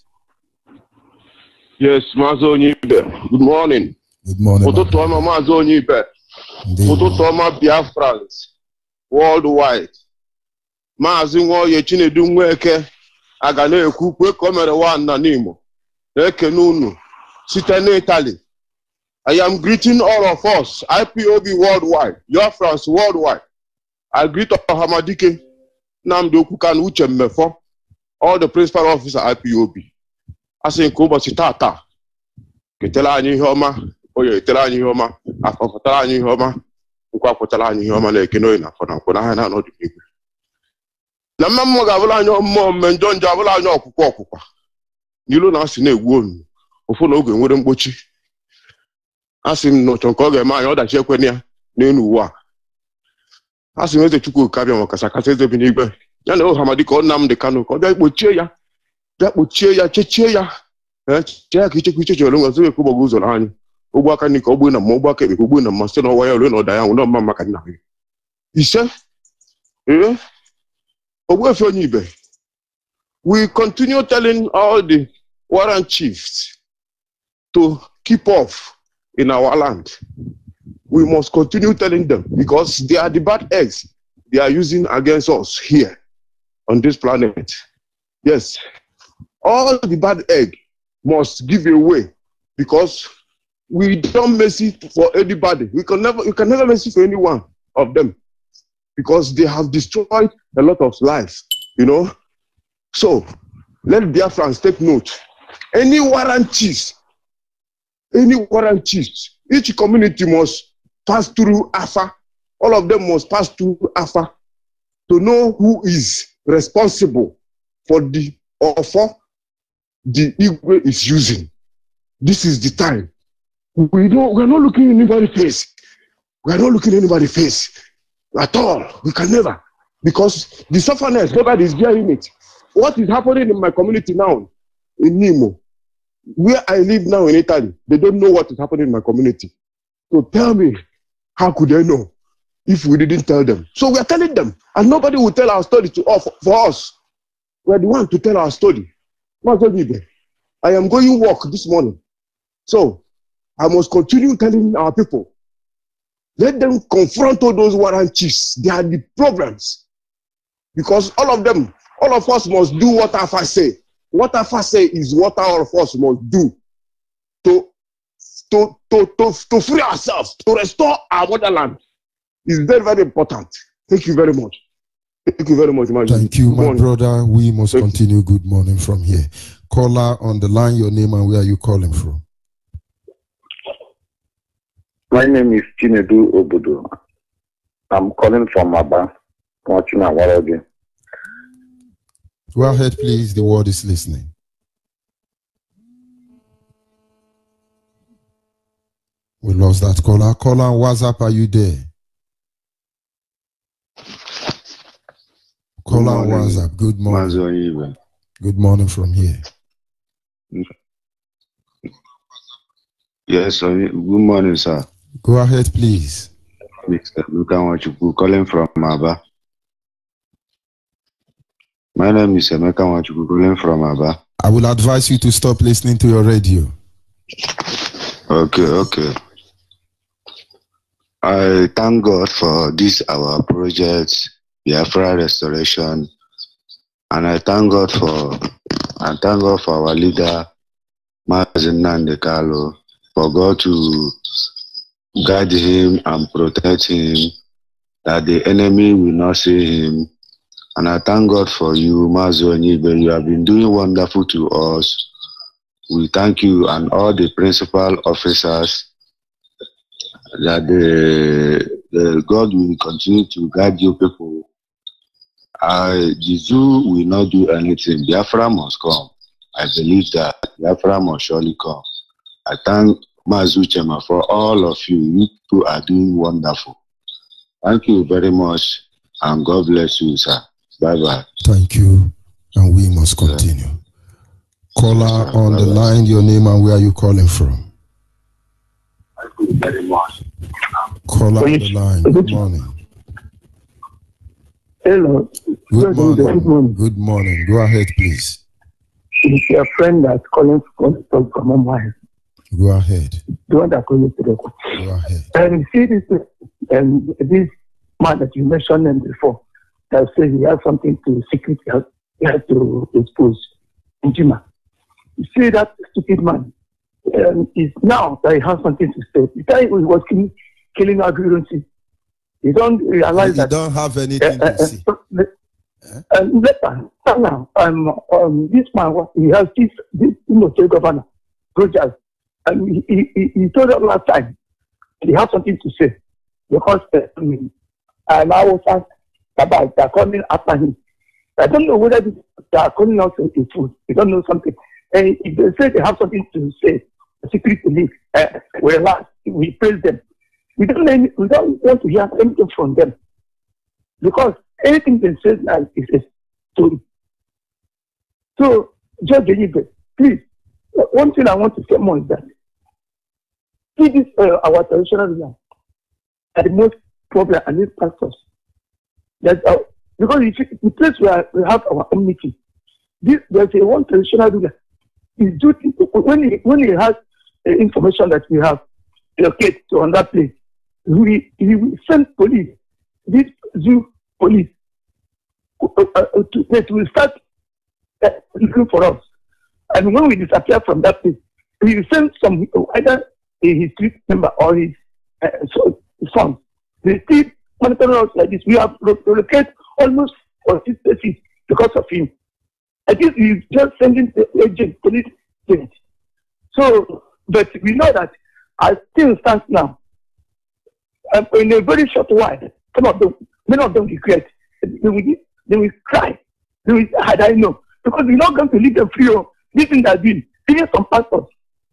Yes, Mazonibe. Good morning. Good morning. Ototoma Mazonibe. Ototoma Biafrans worldwide. Mazingo Yechinedu Nweke Aganeku kwe komere one nanimo. Ekenunu. Sitene Italy. I am greeting all of us, IPOB worldwide, Biafrans worldwide. I greet Hamadike. Nnamdi Okukanu, Uche Mmefo, all the principal officers at IPOB. I think ụbọchị tata ketela anyị ihe ọma onye etela anyị ihe ọma afọpụtara anyị ihe ọma nkwa pụtara anyị ihe ọma na ekene oyi na afọ na nkwụ na ha na ọdụ igwe na mmemme ga-abụla anyị mmụọ mme njọ njọ abụla anyị ọkwụkwa n'ilu na asị na-egwu onu ofu na oge nwere mkpochi asị m n'ụtọ nke ọ ga-eme anyị ọdachi ekwene ya n'elu ụwa asị m eze Chukwu kabịa maka sakasị eze bi n'igwe ya na Ohamadi ka ọ Nnamdi Kanu ka ọ bịa kpochie ya chechie ya chee ya ka ichekwa iche chere nwazi ekwu gbagwo ụzọ na anyị ụgbọ aka n'ike ogbu na mma ụgbọ aka ekpe ogbu na mma site n'ọwa ya ole na ọda ya nwụ mma maka nna ya ise Ogbuefi Onyibe, we continue telling all the warrant chiefs to keep off in our land. We must continue telling them because they are the bad eggs they are using against us here on this planet. Yes, all the bad egg must give away because we don't mercy for anybody. You can never mercy for any one of them because they have destroyed a lot of lives, you know. So let Biafrans take note. Any warrant chiefs, each community must pass through AFA. All of them must pass through AFA to know who is responsible for the offer the Igwe is using. This is the time. We're not looking in anybody's face. We are not looking in anybody's face at all. We can never. Because the sufferness, nobody is bearing it. What is happening in my community now, in Nimo, where I live now in Italy, they don't know what is happening in my community. So tell me, how could they know if we didn't tell them? So we are telling them, and nobody will tell our story for us. We are the one to tell our story. I am going work this morning. So I must continue telling our people. Let them confront all those warrant chiefs. They are the problems. Because all of us must do what AFA say. What AFA say is what all of us must do to free ourselves, to restore our motherland. It's very, very important. Thank you very much. Thank you very much, man. Thank you, my brother. We must continue. Good morning from here. Caller on the line, your name and where are you calling from? My name is Chinedu Obodo. I'm calling from Aba, watching Awaraji. Go ahead, please. The world is listening. We lost that caller. Caller on WhatsApp, are you there? Caller on WhatsApp, good morning. Good morning from here. Yes, sir. Good morning, sir. Go ahead, please. Mr. Luka Wachuku, calling from Aba. My name is Emeka Wachuku, calling from Aba. I will advise you to stop listening to your radio. Okay. I thank God for this, our project, Biafra Restoration, and I thank God for our leader, Mazi Nnamdi Kanu, for God to guide him and protect him, that the enemy will not see him. And I thank God for you, Mazi Onyibe. You have been doing wonderful to us. We thank you and all the principal officers, that the God will continue to guide you people. The zoo will not do anything. Biafra must come. I believe that Biafra must surely come. I thank Mazi Uchema for all of you. You people are doing wonderful. Thank you very much, and God bless you, sir. Bye-bye. Thank you, and we must continue. Caller on the line, your name and where are you calling from? Thank you very much. Caller on the line, good morning. Hello. Good morning. Good morning. Go ahead, please. It's your friend that's calling from Mumbai. Go ahead. The one that calling today. Go ahead. And see this man that you mentioned before, that says he has something to secret, he has to expose in Jima. You see that stupid man is now that he has something to say. The time he was killing our grievances. You don't realize that. You don't have anything to see. And later, now, this man, he has this governor, Rogers, and he told us last time he has something to say because and I was asked about they're coming after him. I don't know whether they are calling out a fool. We don't know something. And if they say they have something to say, the secret police, we praise them. We don't want to hear anything from them because anything they say now is a story. So, Judge Elibe, please, one thing I want to say more is that see this our traditional religion are the most problem and these pastors. Because the place where we have our community, there's a one traditional ruler. Is duty when he has information that we have locate to another place, he will send police, this zoo police, that will start looking for us. And when we disappear from that place, he will send some either his street member or his son. They still monitor us like this. We have located almost 6 places because of him. I think he's just sending the agent, police agent. So, but we know that I still stand now. In a very short while, many of them regret. They will cry. They will, had I know. Because we're not going to leave them free. This thing has been, even some pastors,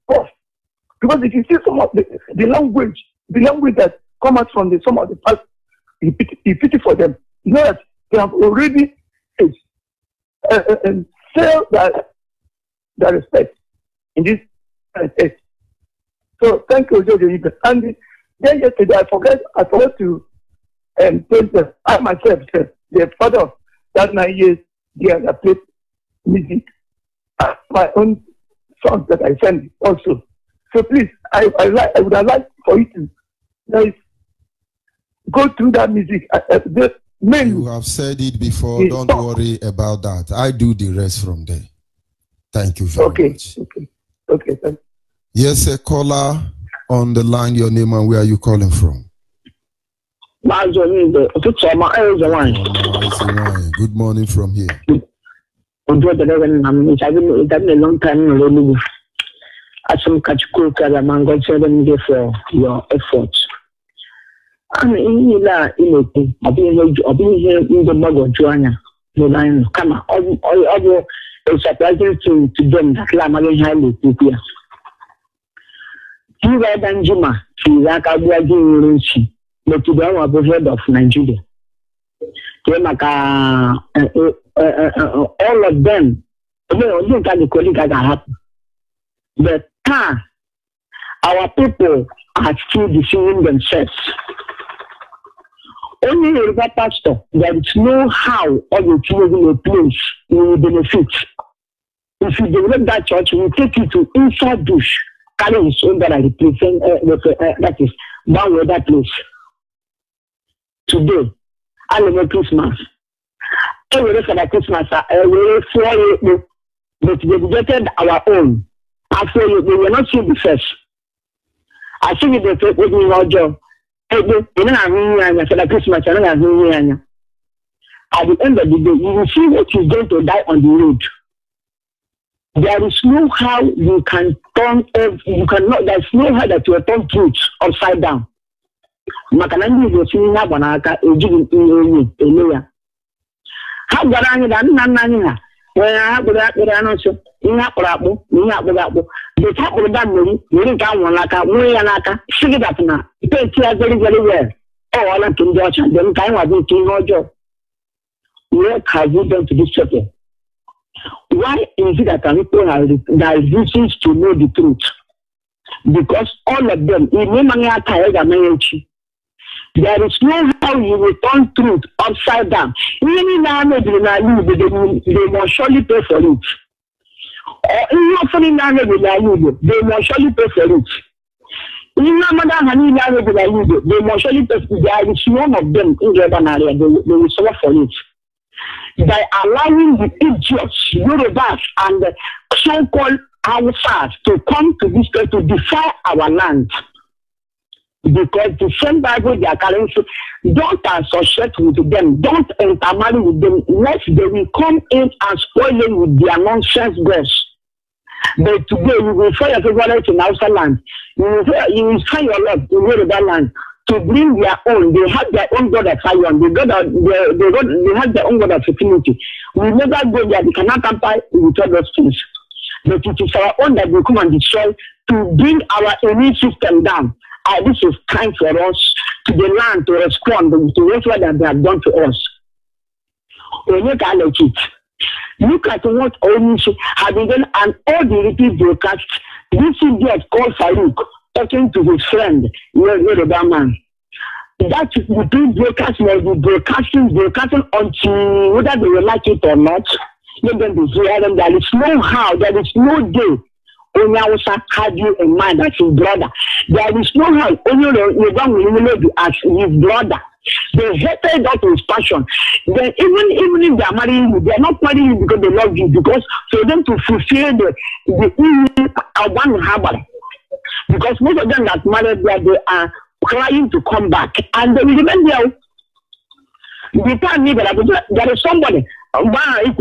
first. Because if you see some of the language that come out from some of the pastors, you pity for them. You know that they have already sell their respect in this state. So thank you, Judge Elibe. And then yesterday I forgot to tell them, I myself, the father of that 9 years, I played music, my own songs that I send also. So please, I would have liked for you to go through that music. You have said it before. Don't worry about that. I do the rest from there. Thank you very much. Okay. Thank you. Yes, a caller on the line. Your name and where are you calling from? Good morning from here. It's been a long time. Some God for your efforts. I'm in I've been here in the mug of Joanna. The line, come on, it's surprising to them that Lamarin highly prepare. You read Anjuma, Fizaka Buagi, but to them of the head of Nigeria. All of them, look at the colleague that happen. But our people are still deceiving themselves. Only a pastor, there is no how of the children in a place you will benefit. If you develop that church, we will take you to inside bush, carry his own that I represent, that is, down with that place. Today, I will make Christmas. I will for the Christmas, I will but we rejected our own. After we were not seeing the first. I think it was with me our job. At the end of the day, you will see what is going to die on the road. There is no how you can turn, you cannot, there's no how that you will turn truth upside down. Makanandi is seeing Nabanaka, a giving in a layer. How got I need when I have that answer, in Apple, the top of that movie, you can't one like a Muyanaka, figure that now. Pay very, very well. Oh, I like to watch and then time I do to no job. What have you done to this chapter? Why is it that people that refuse to know the truth? Because all of them, there is no how you will turn truth upside down. Even now, they must surely pay for it. Or even now, they must surely pay for it. Even now, they must surely pay for it. There is one of them in the urban area, they will suffer for it. By allowing the idiots, Yorubas, and the so-called Hausas to come to this place to defy our land. Because the same Bible they are carrying, so don't associate with them, don't intermarry with them, lest they will come in and spoil you with their nonsense gods. But today you will find your favorite in outside land, you will find your love in Yoruba land to bring their own. They have their own God of Zion, they have their own God of fertility. We never go there, they cannot compare with all those things. But it is our own that will come and destroy to bring our immune system down. This is time for us to the land to respond to what they have done to us. Look at what Onishi had been done and all the repeat broadcasts. This idiot called Farouk talking to his friend, Yoruba man. That repeat broadcast will be broadcasting until whether they will like it or not. Let them be hearing. There is no how, there is no day. Onyawusa had you in mind as his brother. There is no how Yoruba will be as his brother. They hated that with passion. Then even if they are marrying you, they are not marrying you because they love you, because for them to fulfill the one habit. Because most of them that married there, they are crying to come back, and they will remain there. They can't leave it. There is somebody, somebody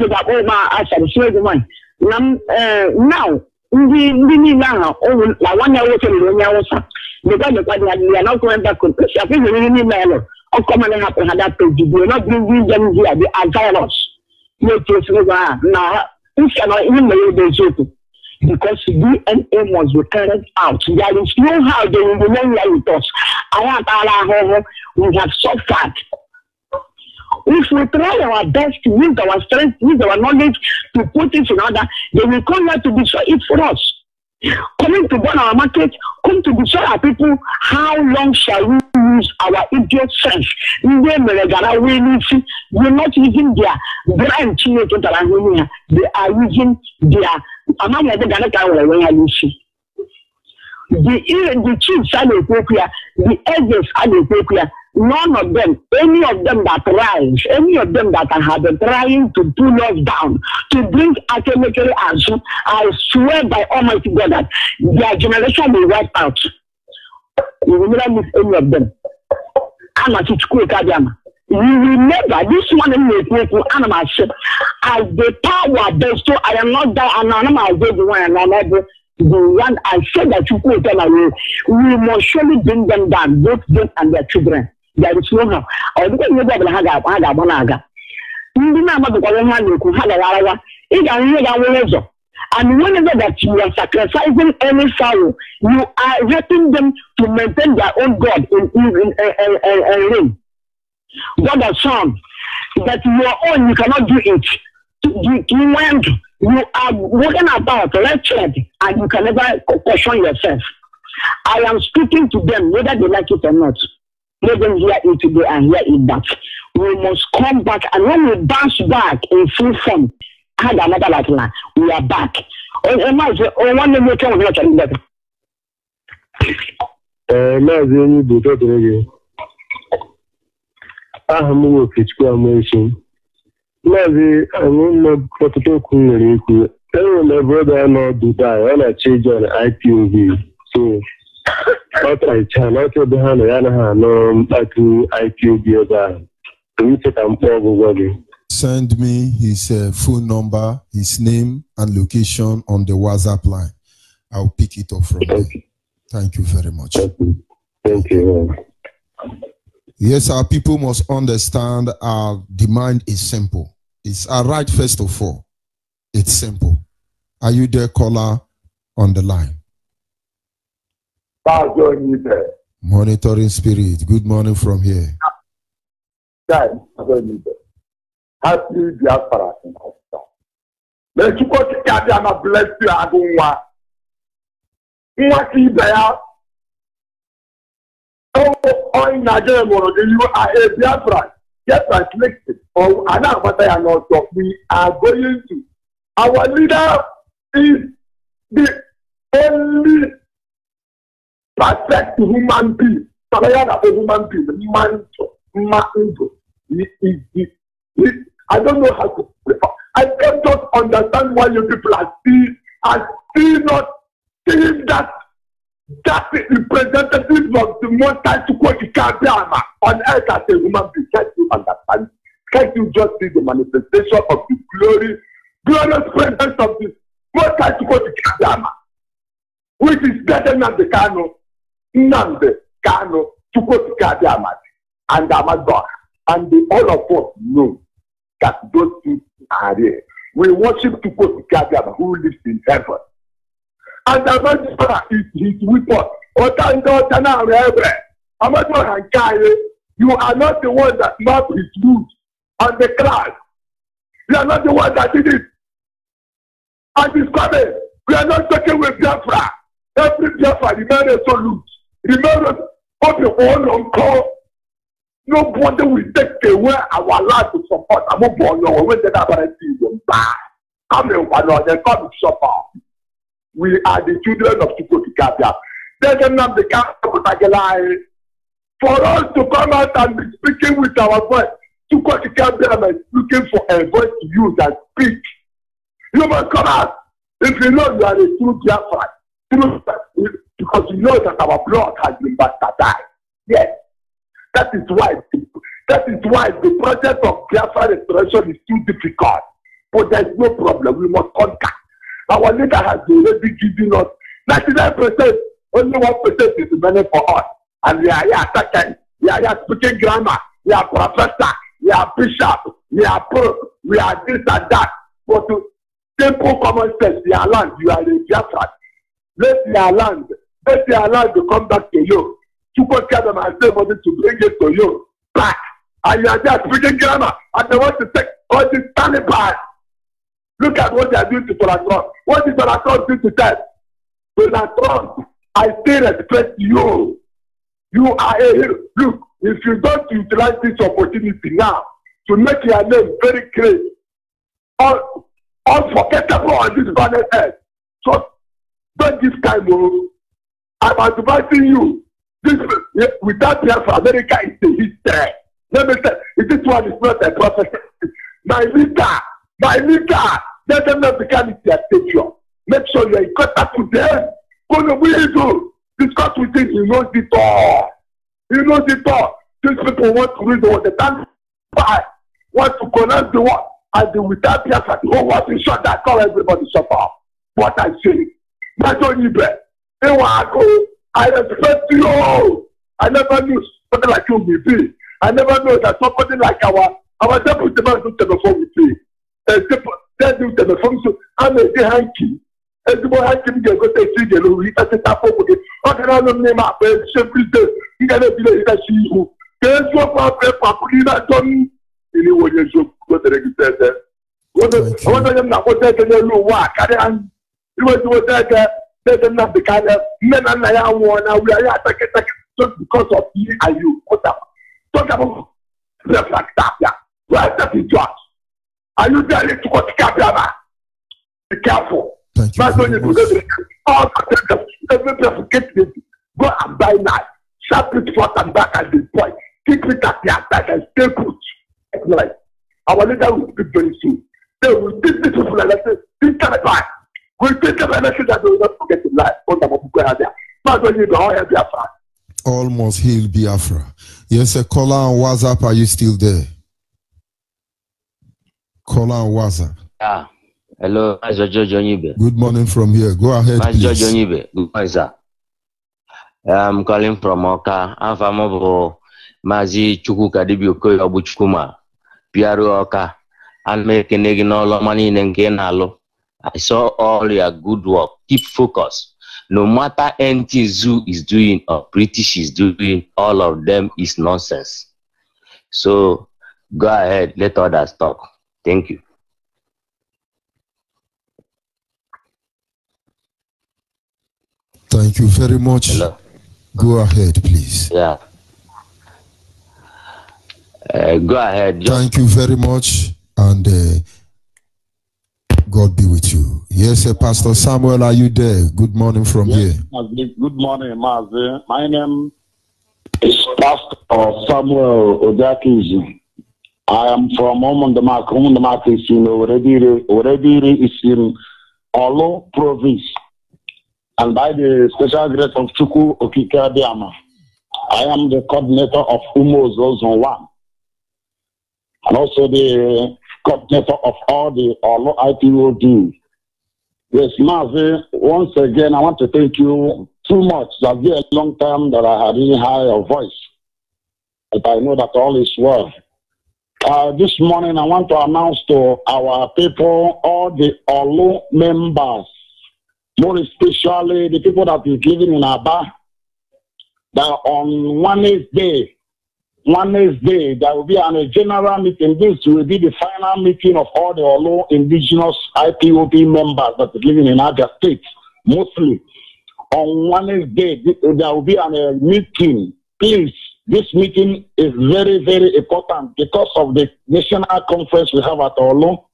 that I said, "Sure, the man." Now, we need now. Like 1 hour to they are not going back. I think we really need to come and happen that page. They are not bringing them here. They are violence. No case now. We cannot even know the joke because DNA must be carried out. There is no how they will remain here with us. We have suffered. If we try our best to use our strength, use our knowledge to put it in order, they will come here to destroy it for us. Coming to burn our market, come to destroy our people. How long shall we use our idiot sense? We're not using their brain to they are using their the chiefs are the elders are none of them, any of them that rise, any of them that have been trying to pull us down, to bring academically action, I swear by Almighty God that their generation will wipe out. You will never miss any of them. You will never, this one in the animal ship, as the power bestowed, I am not that, and I'm not the one, and I'm not the one I said that you could tell away. We must surely bring them down, both them and their children. There is no how. I don't know what I had one aga. You know about the Colombian who had a hour. It is and whenever that you are sacrificing any sorrow, you are helping them to maintain their own God in reign. God has shown that your own you cannot do it. You are walking about wretched and you can never question yourself. I am speaking to them whether they like it or not. Let them hear it today and hear it back. We must come back, and when we bounce back in full form, I had another like that. We are back. Mazi, I want to cool. Tell my brother not to die. I want to change on IPOV. So, what I cannot do, no, back to IPOV. Send me his phone number, his name, and location on the WhatsApp line. I'll pick it up from there. Thank you very much. Thank you. Yes, our people must understand our demand is simple. It's all right, first of all. It's simple. Are you there, caller, on the line? Monitoring Spirit. Good morning from here. Happy Biafra. Let you go to Kadiana, bless you, Agunwa. What is there? Oh, in Nigeria, you are a Biafra. Get translated. Oh, I know what I am not. We are going to. Our leader is the only perfect human being. A human being. I don't know how to. I can't just understand why you people are still not seeing that That representative of the most high to quote the Kabiama on earth as a human being. Can't you understand? Can't you just see the manifestation of the glorious presence of the most high to quote the Kabiama, which is better than the Kano, Nande Kano, to quote the Kabiama, and Amazon. And all of us know that those things are there. We worship to quote the Kabiama who lives in heaven. And the Master is his weapon. You are not the one that mapped his roots on the class. You are not the one that did it. And it's coming. We are not talking with Biafra. Every Biafra remains so loose. Remember, what the one on call. Nobody will take away our life to support. I'm not born now. When they have a season, come in one or they come to shop. We are the children of Chukwuka. They don't have the capital. For us to come out and be speaking with our voice, Chukwuka is looking for a voice to use and speak. You must come out. If you know you are a true Biafra, because you know that our blood has been bastardized. Yes. That is why the process of Biafra restoration is too difficult. But there is no problem. We must conquer. Our leader has already given us 99%. Only 1% is remaining for us. And we are here attacking. We are here speaking grammar. We are professor. We are bishop. We are pope. We are this and that. But to simple common sense, your land, you are a Biafra. Let your land to come back to you. To put them and say money to bring it to you back. And you are just speaking grammar. And they want to take all this Taliban. Look at what they are doing to Donald Trump. What did Donald Trump do to them? Donald Trump, I still respect you. You are a hero. Look, if you don't utilize this opportunity now to make your name very great, unforgettable on this planet Earth, so don't give time. I'm advising you. This, without Biafra, America is a history. Let me say, this one is not a prophecy. My leader, let them not become their savior. Make sure you are in contact with them. Go to Wizu. Discuss with him. He knows it all. He knows it all. These people want to read the word. They don't want to pronounce the word. And without Biafra, the whole world is shut down. Call everybody shut up. What I say. That's all you bet. I respect you. I never knew somebody like you will be. I never knew that somebody like our deputy man do telephone with me. They do telephone, so I'm a hanky. And the boy hanky go to see the Louis at the top of it. I cannot name up every day. You gotta be there to see who. There's what Papulina done. Anyone you should go to the what I'm not what they can do. What can you was that? They don't have the kind of men and I want now. We are attacking just because of me and you. Talk about stuff like that. Yeah. Where is that in charge? Are you there to go to Kabiama? Be careful. Thank you. Go and buy knife. Sharp it front and back at this point. Keep it at the attack and stay put. Like our leader will speak very soon. They will teach these people like this. This kind of time. We think of anything that we will not forget in life. All must hail Biafra. Yes, sir. Kola and WhatsApp, are you still there? Kola and WhatsApp. Yeah. Hello, Mr. George Onibe. Good morning from here. Go ahead, Mr. please. George Onibe. Good morning, sir. I'm calling from Oka. I'm from Mazi Chukwuka Dibiokoy Obuchukuma. Piaro Oka. And making all money in Nalo. I saw all your good work. Keep focus. No matter anything Zoo is doing or British is doing, all of them is nonsense. So go ahead, let others talk. Thank you. Thank you very much. Hello. Go ahead, please. Yeah. Go ahead. Thank you very much. And God be with you. Yes, sir, Pastor Samuel, are you there? Good morning from here. Good morning, Mazi. My name is Pastor Samuel Odakizi. I am from Omondamak. Omondamak is in already is in Olo province. and by the special grace of Chukwu Okike Abiyama, I am the coordinator of Umozo Zone 1, and also the coordinator of all the Olo IPOD. Yes, Mazi, once again, I want to thank you too much. It's been a long time that I had really high a voice, but I know that all is well. This morning, I want to announce to our people, all the Olo members, more especially the people that is living in Aba, that on Wednesday, there will be a general meeting. This will be the final meeting of all the Olo indigenous IPOB members that is living in Abia State, mostly. On Wednesday, there will be a meeting. Please, this meeting is very, very important because of the national conference we have at Olo.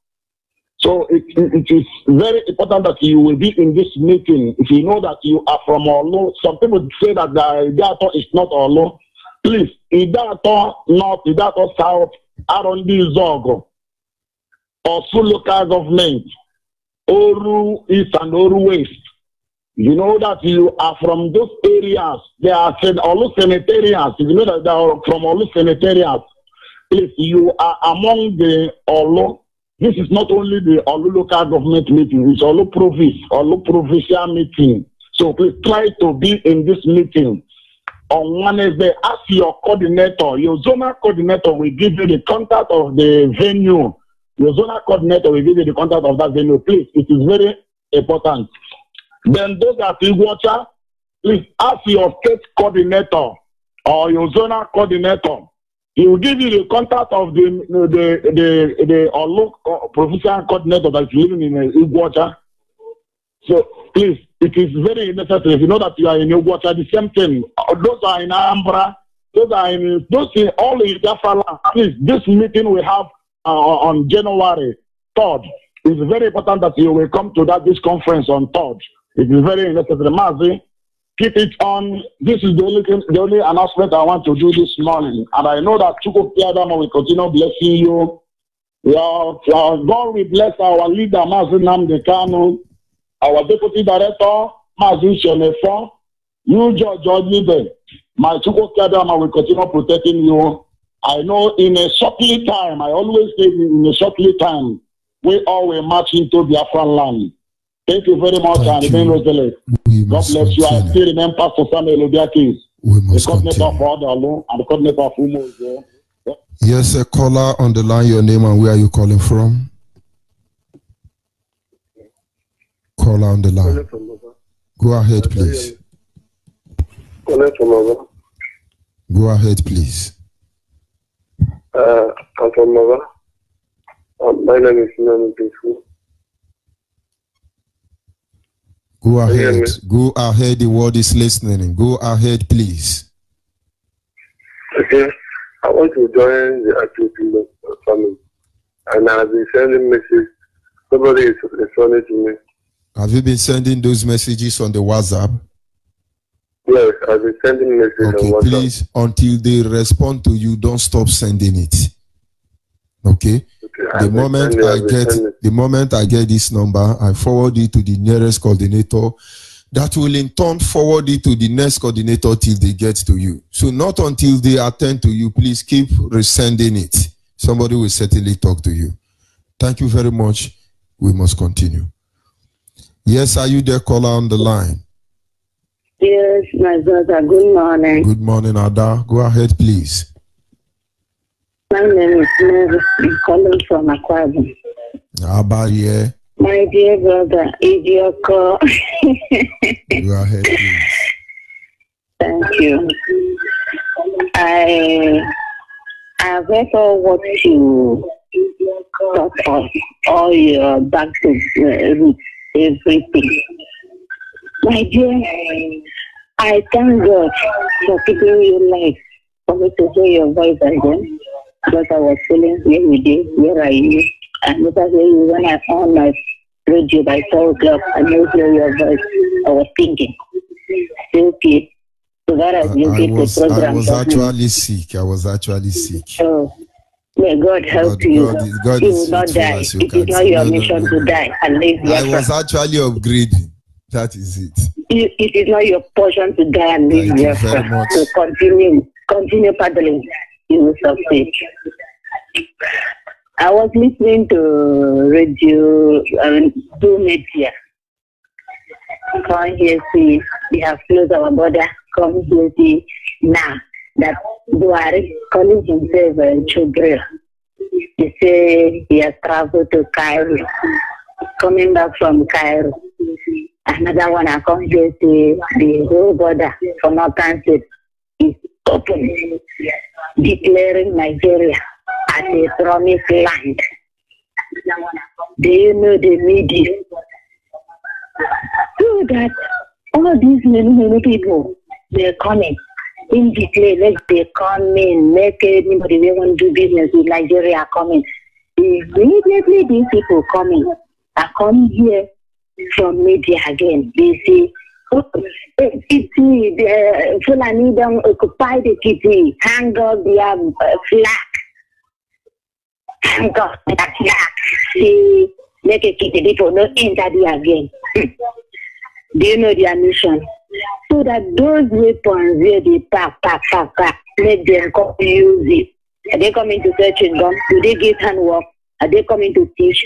So it is very important that you will be in this meeting. If you know that you are from Olo, some people say that the Idato is not Olo. Please, Idato North, Idato South, Arondi Zogo, Osu local government, Oru East and Oru West. You know that you are from those areas. They are said Olu sanitarians. If you know that they are from Olu sanitarians, please, you are among the Olu. This is not only the Olu local government meeting, it's Olu province, Olu provincial meeting. So please try to be in this meeting. On Wednesday, ask your coordinator, your zonal coordinator will give you the contact of the venue. Your zonal coordinator will give you the contact of that venue. Please, it is very important. Then those that will watch, please ask your state coordinator or your zonal coordinator. He will give you the contact of the Olo provincial coordinator that is living in Iguacha. So please, it is very necessary. If you know that you are in Iguacha, the same thing. Those are in Alhambra, those in all in Jafala. Please, this meeting we have on January 3rd. It's very important that you will come to this conference on 3rd. It is very necessary. Mazi, keep it on. This is the only announcement I want to do this morning. And I know that Chukwu Piadama will continue blessing you. God will bless our leader, Mazi Nnamdi Kanu, our deputy director, Mazi Shenefo, you, George Libe. My Chukwu Piadama will continue protecting you. I know in a shortly time, I always say in a shortly time, we all will march into Biafran land. Thank you very much, and remain resilient. God bless you. I still remember Pastor Samuel Obiakis, the coordinator of Olo and the coordinator of Umozo. Yes, a caller on the line, your name and where are you calling from? Caller on the line. Go ahead, please. Go ahead, please. I'm from Nova. My name is Nanu Binfu. Go ahead. Go ahead. The world is listening. Go ahead, please. Okay. I want to join the IPOB family. And I've been sending messages. Somebody is responding to me. Have you been sending those messages on the WhatsApp? Yes, I've been sending messages on WhatsApp. Please, until they respond to you, don't stop sending it. Okay? The moment I get this number, I forward it to the nearest coordinator. That will in turn forward it to the next coordinator till they get to you. So not until they attend to you, please keep resending it. Somebody will certainly talk to you. Thank you very much. We must continue. Yes, are you there, caller on the line? Yes, my brother. Good morning. Good morning, Ada. Go ahead, please. My name is Mary. I'm calling from Akwa Ibom. Yeah. My dear brother, is your call? Go ahead, please. Thank you. I've heard all what you talk of, all your back to roots, everything. My dear, I thank God for keeping you life, for me to hear your voice again. Because I was feeling where we did, where are you? And because when I found my radio by 4 o'clock, I knew hear your voice. I was thinking, okay, so that as you get the program. I was actually sick. Oh, may God help you. God you will not die. It is not your mission to die and live. I was actually upgrading. That is it. it is not your portion to die and live Biafra. So continue paddling. You will succeed. I was listening to radio do media. Come here, see, we have closed our border. Come here, see, now that Buhari calling himself Jubril. He say he has traveled to Cairo. Coming back from Cairo. Another one, I come here, see, the whole border for Northern State is open, declaring Nigeria as a promised land. Do you know the media? So that all these many people, they're coming in declare, like they come in, make anybody they want to do business with Nigeria coming. Immediately these people coming are coming here from media again. They say, the Fulani don't occupy the city, hang up their flag. Hang up their flag. See, make a kitty people not enter there again. Do you know their mission? So that those weapons where they pack, let them come use it. Are they coming to search and gun? Do they get handwork? Are they coming to teach?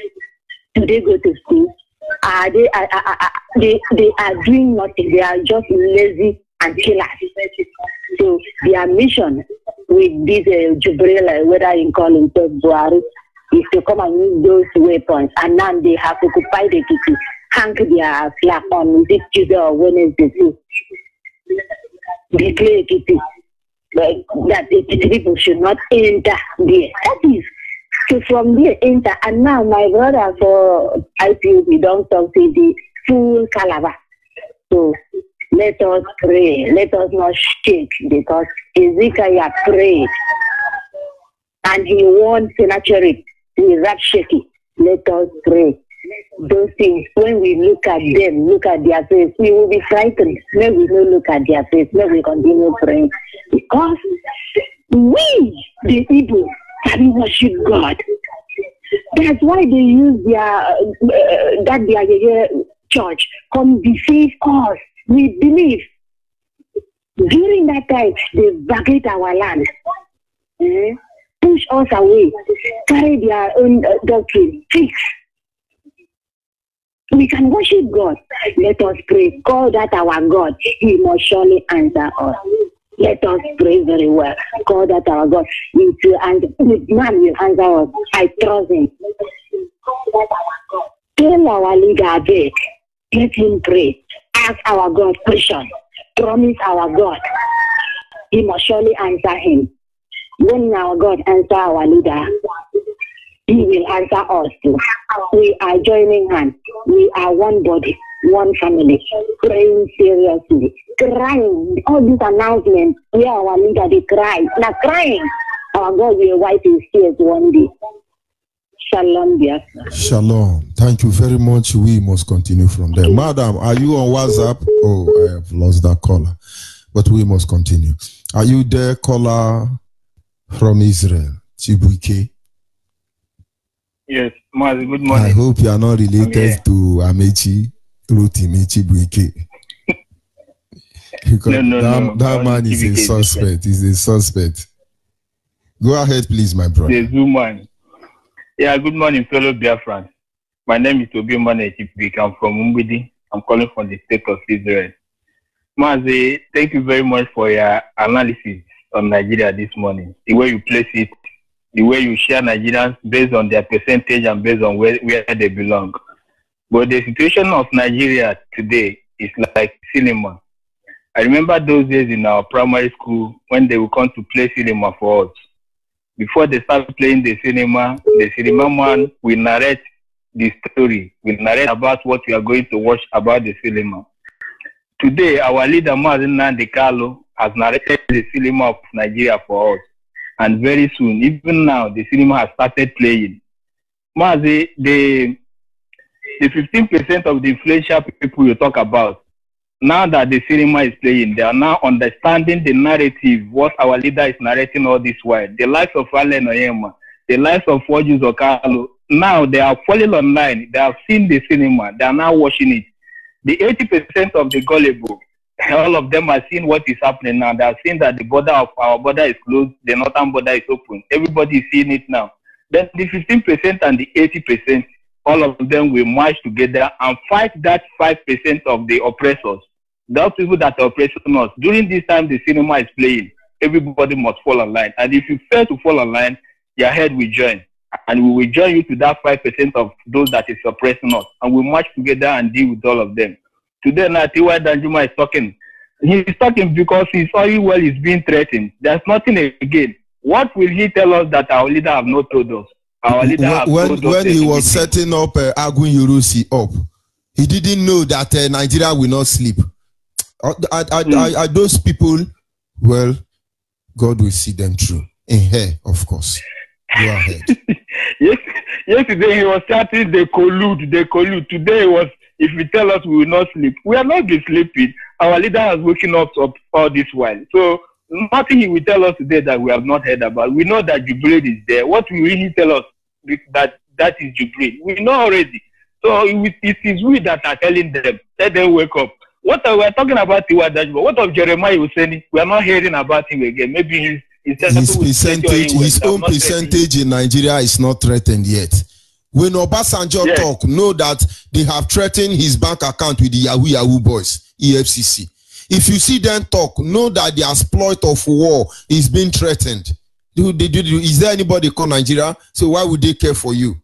Do they go to school? They are doing nothing. They are just lazy and killers. So their mission with this Jubril, whether you call himself Buhari, is to come and use those weapons. And now they have occupied the city, hang their flag on this Tuesday or Wednesday. Declare Kitty that the people should not enter there. That is. So from there enter, and now my brother for IPOB don't talk to the full caliber. So let us pray. Let us not shake, because Ezekiel prayed and he warned Sennacherib. He is not shaky. Let us pray. Those things, when we look at them, look at their face, we will be frightened. May we not look at their face. May we continue praying, because we, the people, can worship God. That's why they use their church come deceive us. We believe during that time they vacate our land, push us away, carry their own doctrine, fix. We can worship God. Let us pray. Call that our God. He must surely answer us. Let us pray very well. God that our God will answer. Man will answer us. I trust him. Tell our leader, beg. Let him pray. Ask our God question. Promise our God. He must surely answer him. When our God answer our leader, he will answer us too. We are joining hands. We are one body, one family, praying seriously, crying. All these announcements, where our leader, they cry. Now crying. Our God will wipe his tears one day. Shalom, Biafra. Shalom. Thank you very much. We must continue from there. Madam, are you on WhatsApp? Oh, I have lost that caller. But we must continue. Are you there, caller from Israel? Chibuike? Yes, Mazi, good morning. I hope you are not related to Amechi Rotimi Chibuike. Because that man is a suspect. He's a suspect. Go ahead, please, my brother. The Zuman. Yeah, good morning, fellow Biafrans. My name is Tobi Mane Chibuike. I'm from Umbidi. I'm calling from the state of Israel. Mazi, thank you very much for your analysis on Nigeria this morning. The way you place it, the way you share Nigerians based on their percentage and based on where they belong. But the situation of Nigeria today is like cinema. I remember those days in our primary school when they would come to play cinema for us. Before they start playing the cinema man will narrate the story, will narrate about what we are going to watch about the cinema. Today, our leader, Mazi Nnamdi Kanu, has narrated the cinema of Nigeria for us. And very soon, even now, the cinema has started playing. Mazi, the 15% of the influential people you talk about, now that the cinema is playing, they are now understanding the narrative, what our leader is narrating all this while. The likes of Allen Oyema, the likes of Woju Okalo, now they are falling online. They have seen the cinema. They are now watching it. The 80% of the gullible, all of them are seeing what is happening now. They are seeing that the border of our border is closed, the northern border is open. Everybody is seeing it now. Then the 15% and the 80%, all of them will march together and fight that 5% of the oppressors. Those people that are oppressing us. During this time the cinema is playing, everybody must fall in line. And if you fail to fall in line, your head will join. And we will join you to that 5% of those that is oppressing us. And we'll march together and deal with all of them. Today, now, T.Y. Danjuma is talking. He's talking because his oil well is being threatened. There's nothing again. What will he tell us that our leader have not told us? Our leader have told us when he was setting up Agun Yurusi up, he didn't know that Nigeria will not sleep. Those people, well, God will see them through. In here, of course. Go ahead. Yesterday he was starting they collude. Today was, if you tell us we will not sleep, we are not be sleeping. Our leader has woken up all this while. So nothing he will tell us today that we have not heard about. We know that Jubilee is there. What will he tell us that is Jubilee? We know already. So it is we that are telling them. Let them wake up. What we are talking about T.Y. Danjuma? What of Jeremiah Husseini? We are not hearing about him again. Maybe his own percentage in Nigeria is not threatened yet. When Obasanjo talk, know that they have threatened his bank account with the Yahoo boys, EFCC. If you see them talk, know that the exploit of war is being threatened. Is there anybody called Nigeria? So why would they care for you?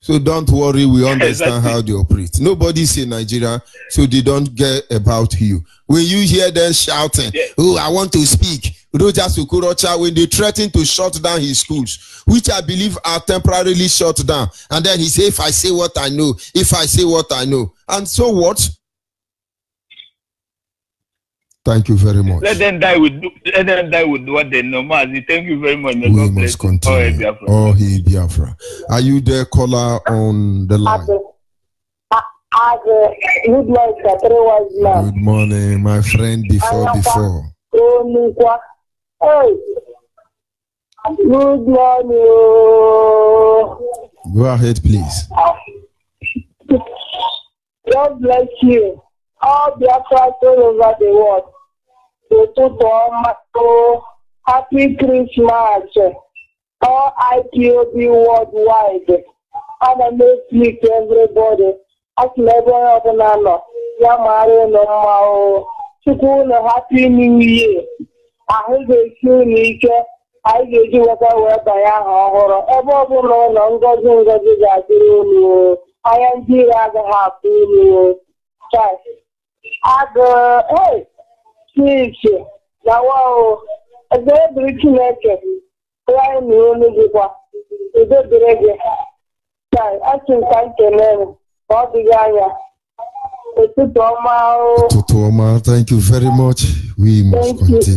So don't worry, we understand how they operate. Nobody's in Nigeria, so they don't care about you. When you hear them shouting, oh, I want to speak, Rojas Okorocha, when they threaten to shut down his schools, which I believe are temporarily shut down. And then he say, if I say what I know, if I say what I know. And so what? Thank you very much. Let them die with what they know. Mazi, thank you very much. We must continue. Oh, he Biafra. Are you there, caller, on the line? Good morning, my friend. Before. Hey. Good morning. Go ahead, please. God bless you. All Biafra all over the world. Happy Christmas. All IPOB worldwide. And I make speak to everybody. As never of an honor. Yamari no Mao. Chukuna Happy New Year. I have a few Nika. I get you what I wear by a horror. Ever no longer than I am here as a happy new hey, please, now, a very rich naked. Why me only give up? Is it the reggae? I can thank you, man. What the guy? Totoma, thank you very much. We must continue.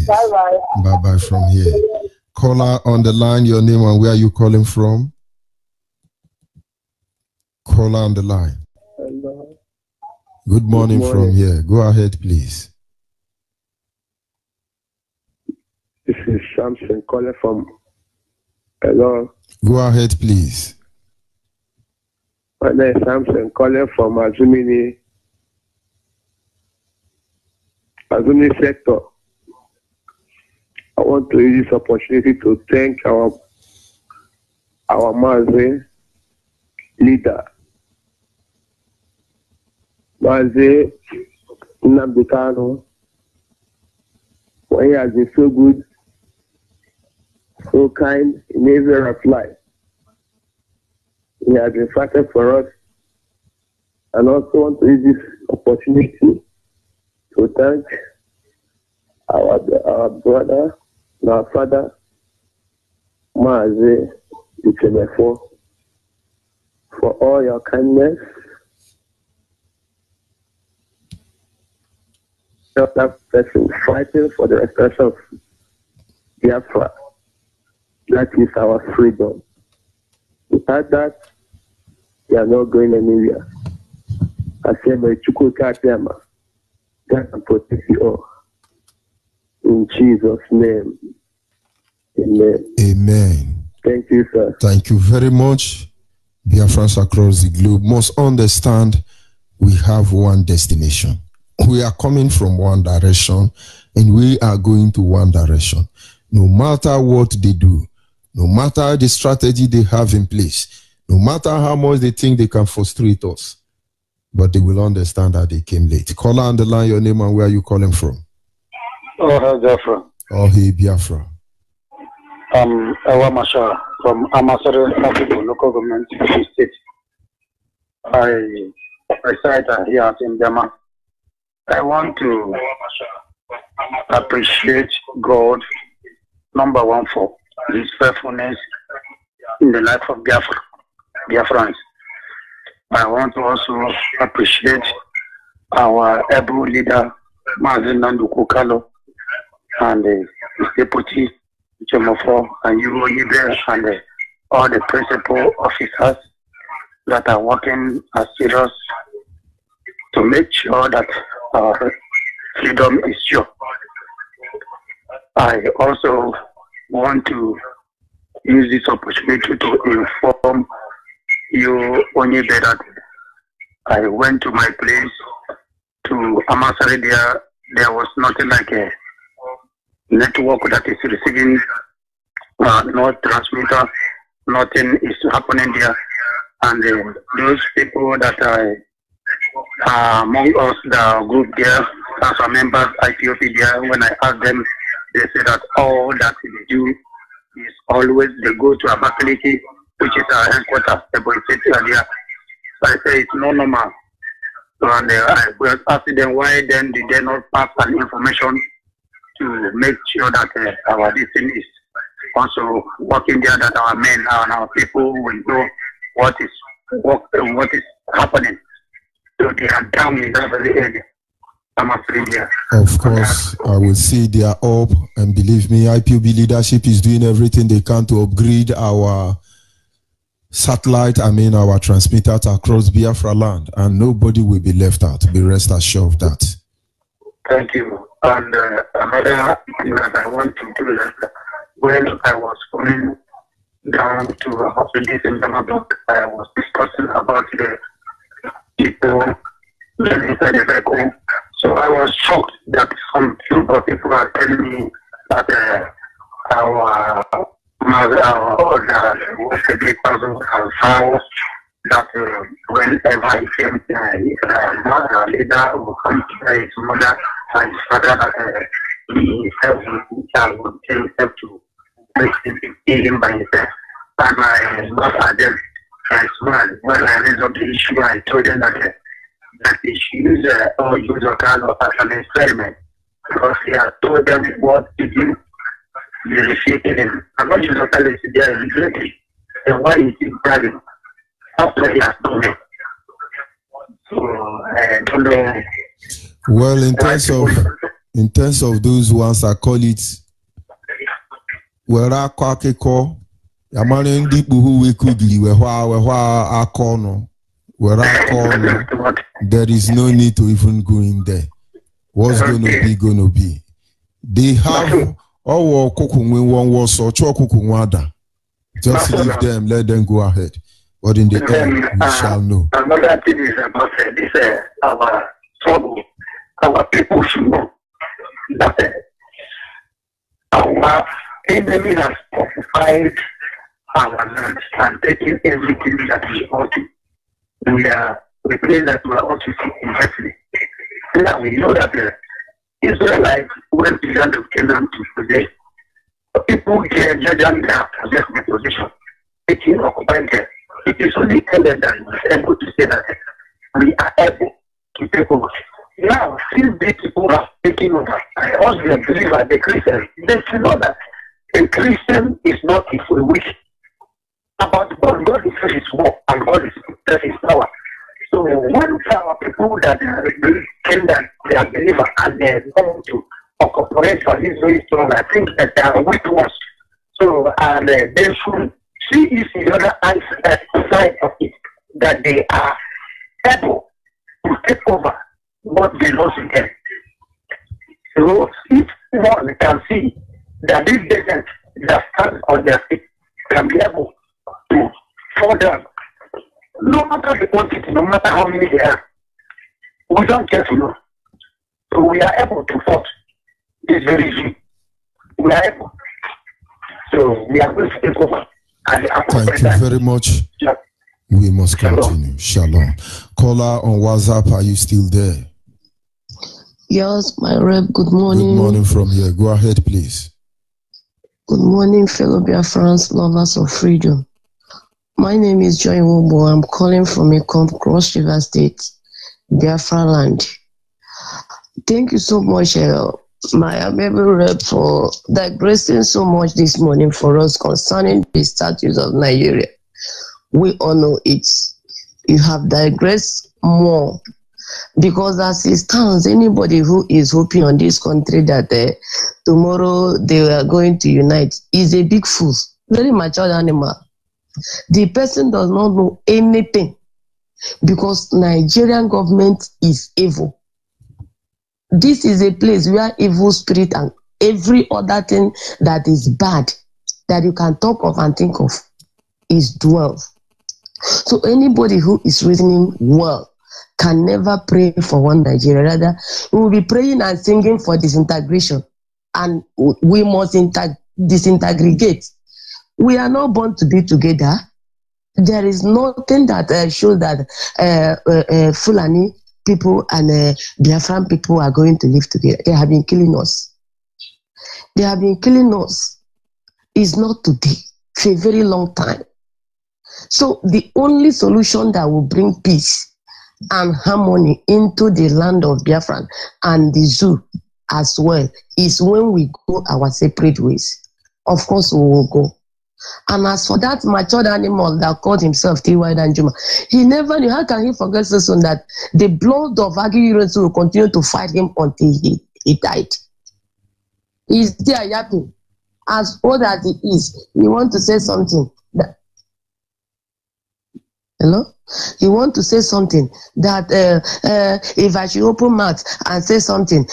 Bye-bye. Bye-bye from here. Caller on the line, your name and where are you calling from? Caller on the line. Hello. Good morning from here. Go ahead, please. This is Samson calling from. Hello. Go ahead, please. My name is Samson calling from Azumini sector. I want to use this opportunity to thank our Mazi leader. Mazi Nnamdi Kanu, he has been so good, so kind in every area of life. He has been fighting for us, and also want to use this opportunity to thank our brother and our father, Mazi Ichemefo, for all your kindness. That person fighting for the restoration of Biafra. That is our freedom. Without that, we are not going anywhere. I say, may Chukwu Katiama, God can protect you all. In Jesus' name, amen. Amen. Thank you, sir. Thank you very much. Biafrans across the globe must understand we have one destination. We are coming from one direction and we are going to one direction. No matter what they do, no matter the strategy they have in place, no matter how much they think they can frustrate us, but they will understand that they came late. Call on the line, your name and where you calling from. Oh, hey, Biafra. Oh, hey, Biafra. Ewa Masha from Amasore local government state. I reside here in Bama. I want to appreciate God, number one, for His faithfulness in the life of Biafrans. I want to also appreciate our able leader, Mazi Nanduku Kalo, and his deputy, Chemofo, and you and all the principal officers that are working as serious to make sure that our freedom is sure. I also want to use this opportunity to inform you only that I went to my place to Amasari. There was nothing like a network that is receiving no transmitter, nothing is happening there. And those people that are among us, the group there, as a member IPOP there, when I asked them, they say that all that they do is always they go to Abakaliki, which is our headquarters, the boy there. So I say it's no normal. So and I was asking them why then did they not pass an information to make sure that our destiny is also working there, that our men and our people will know what is happening. So they are down in that very area. Of course, I will say they are up, and believe me, IPOB leadership is doing everything they can to upgrade our satellite, our transmitters across Biafra land, and nobody will be left out. Be rest assured of that. Thank you. And another thing that I want to do is that when I was coming down to a hospital in Damabok, I was discussing about the people inside the vehicle. So I was shocked that some group of people are telling me that our mother or the big person has found that whenever he came, his mother leader will come to his mother and his father that he helps would tell himself to make him him by himself. And I laughed at them. I smiled. When I raised up the issue, I told them that they should use Okano as an experiment, because he has told them what to do. They refused him. I'm not using Okano to their regretting. And why is he bragging after he has told me? So I don't know. Well, in terms of those ones, I call it where I call Yamani Ndipu who we could be where I call no. Where I call, there is no need to even go in there. What's going to be. They have all cooking one was or chocolate. Just leave them, let them go ahead. But in the end, we shall know. Another thing is about this our trouble. Our people should know that our enemy has occupied our land and taken everything that we ought to. We pray that we are also investment. Now we know that the Israelites went to the land of Canaan to possess. People here judge them have possessed the position. It is occupied there. It is only ended that we are able to say that we are able to take over. Now, since these people are taking over, I also believe that the Christians, they should know that a Christian is not if we wish. About God, God is his work and God is his power. So when our people that are they are believers and they are going to cooperate for this very strong, I think that they are weak ones. So they should see if the other side of it, that they are able to take over what belongs to them. So if one can see that this descent that stands on their feet can be able to fall down quantity, no matter how many they are. We don't care to know. So we are able to fight this very regime. We are able. So we are going to take over. Thank you very much. Yeah. We must continue. Shalom. Caller on WhatsApp, are you still there? Yes, my rep, good morning. Good morning from here. Go ahead, please. Good morning, fellow Biafrans, lovers of freedom. My name is Joy Wobo. I'm calling from a Cross River State, Biafra land. Thank you so much, my amiable rep, for digressing so much this morning for us concerning the status of Nigeria. We all know it. You have digressed more. Because as it stands, anybody who is hoping on this country that tomorrow they are going to unite is a big fool, very mature animal. The person does not know anything because Nigerian government is evil. This is a place where evil spirit and every other thing that is bad that you can talk of and think of is dwell. So anybody who is reasoning well can never pray for one Nigeria. Rather, we will be praying and singing for disintegration, and we must disintegrate. We are not born to be together. There is nothing that shows that Fulani people and Biafran people are going to live together. They have been killing us. They have been killing us. It's not today, for a very long time. So the only solution that will bring peace and harmony into the land of Biafran and the zoo as well is when we go our separate ways. Of course, we will go. And as for that matured animal that called himself T.Y. Danjuma, he never knew. How can he forget this one, that the blood of Agi Yurensu will continue to fight him until he died? He's there yapping. As old as he is, he wants to say something. Hello? You want to say something that if I should open mouth and say something,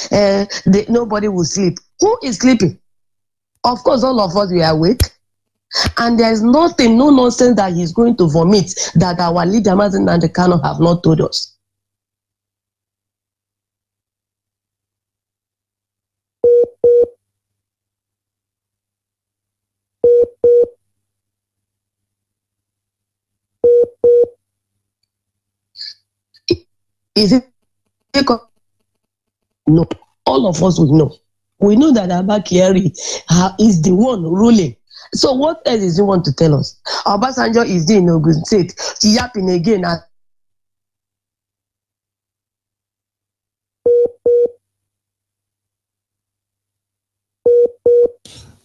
nobody will sleep. Who is sleeping? Of course, all of us, we are awake. And there is nothing, no nonsense that he's going to vomit that our leader, Mazi Nnamdi Kanu, have not told us. Is it? No, all of us will know. We know that Abba Kyari is the one ruling. So what else is he want to tell us? Obasanjo is in Ogun State, yapping again.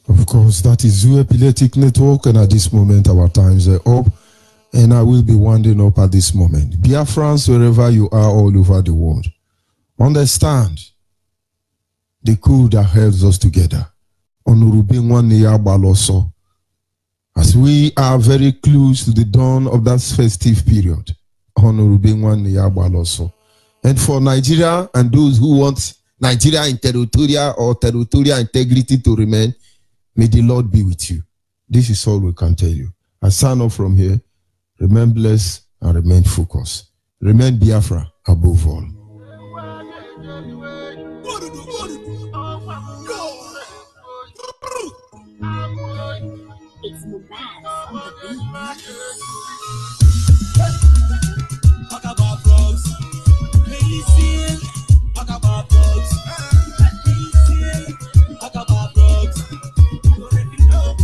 Of course, that is Zoo Epileptic Network, and at this moment our times are up. And I will be winding up at this moment. Biafrans, wherever you are all over the world, understand the coup that holds us together. As we are very close to the dawn of that festive period. And for Nigeria and those who want Nigeria in territorial or territorial integrity to remain, may the Lord be with you. This is all we can tell you. I sign off from here. Remain blessed and remain focused. Remain Biafra above all. It's Mubaz on the beat. Talk about drugs. Crazy. Talk about drugs. Crazy. Talk about drugs. You already know.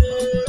Yeah,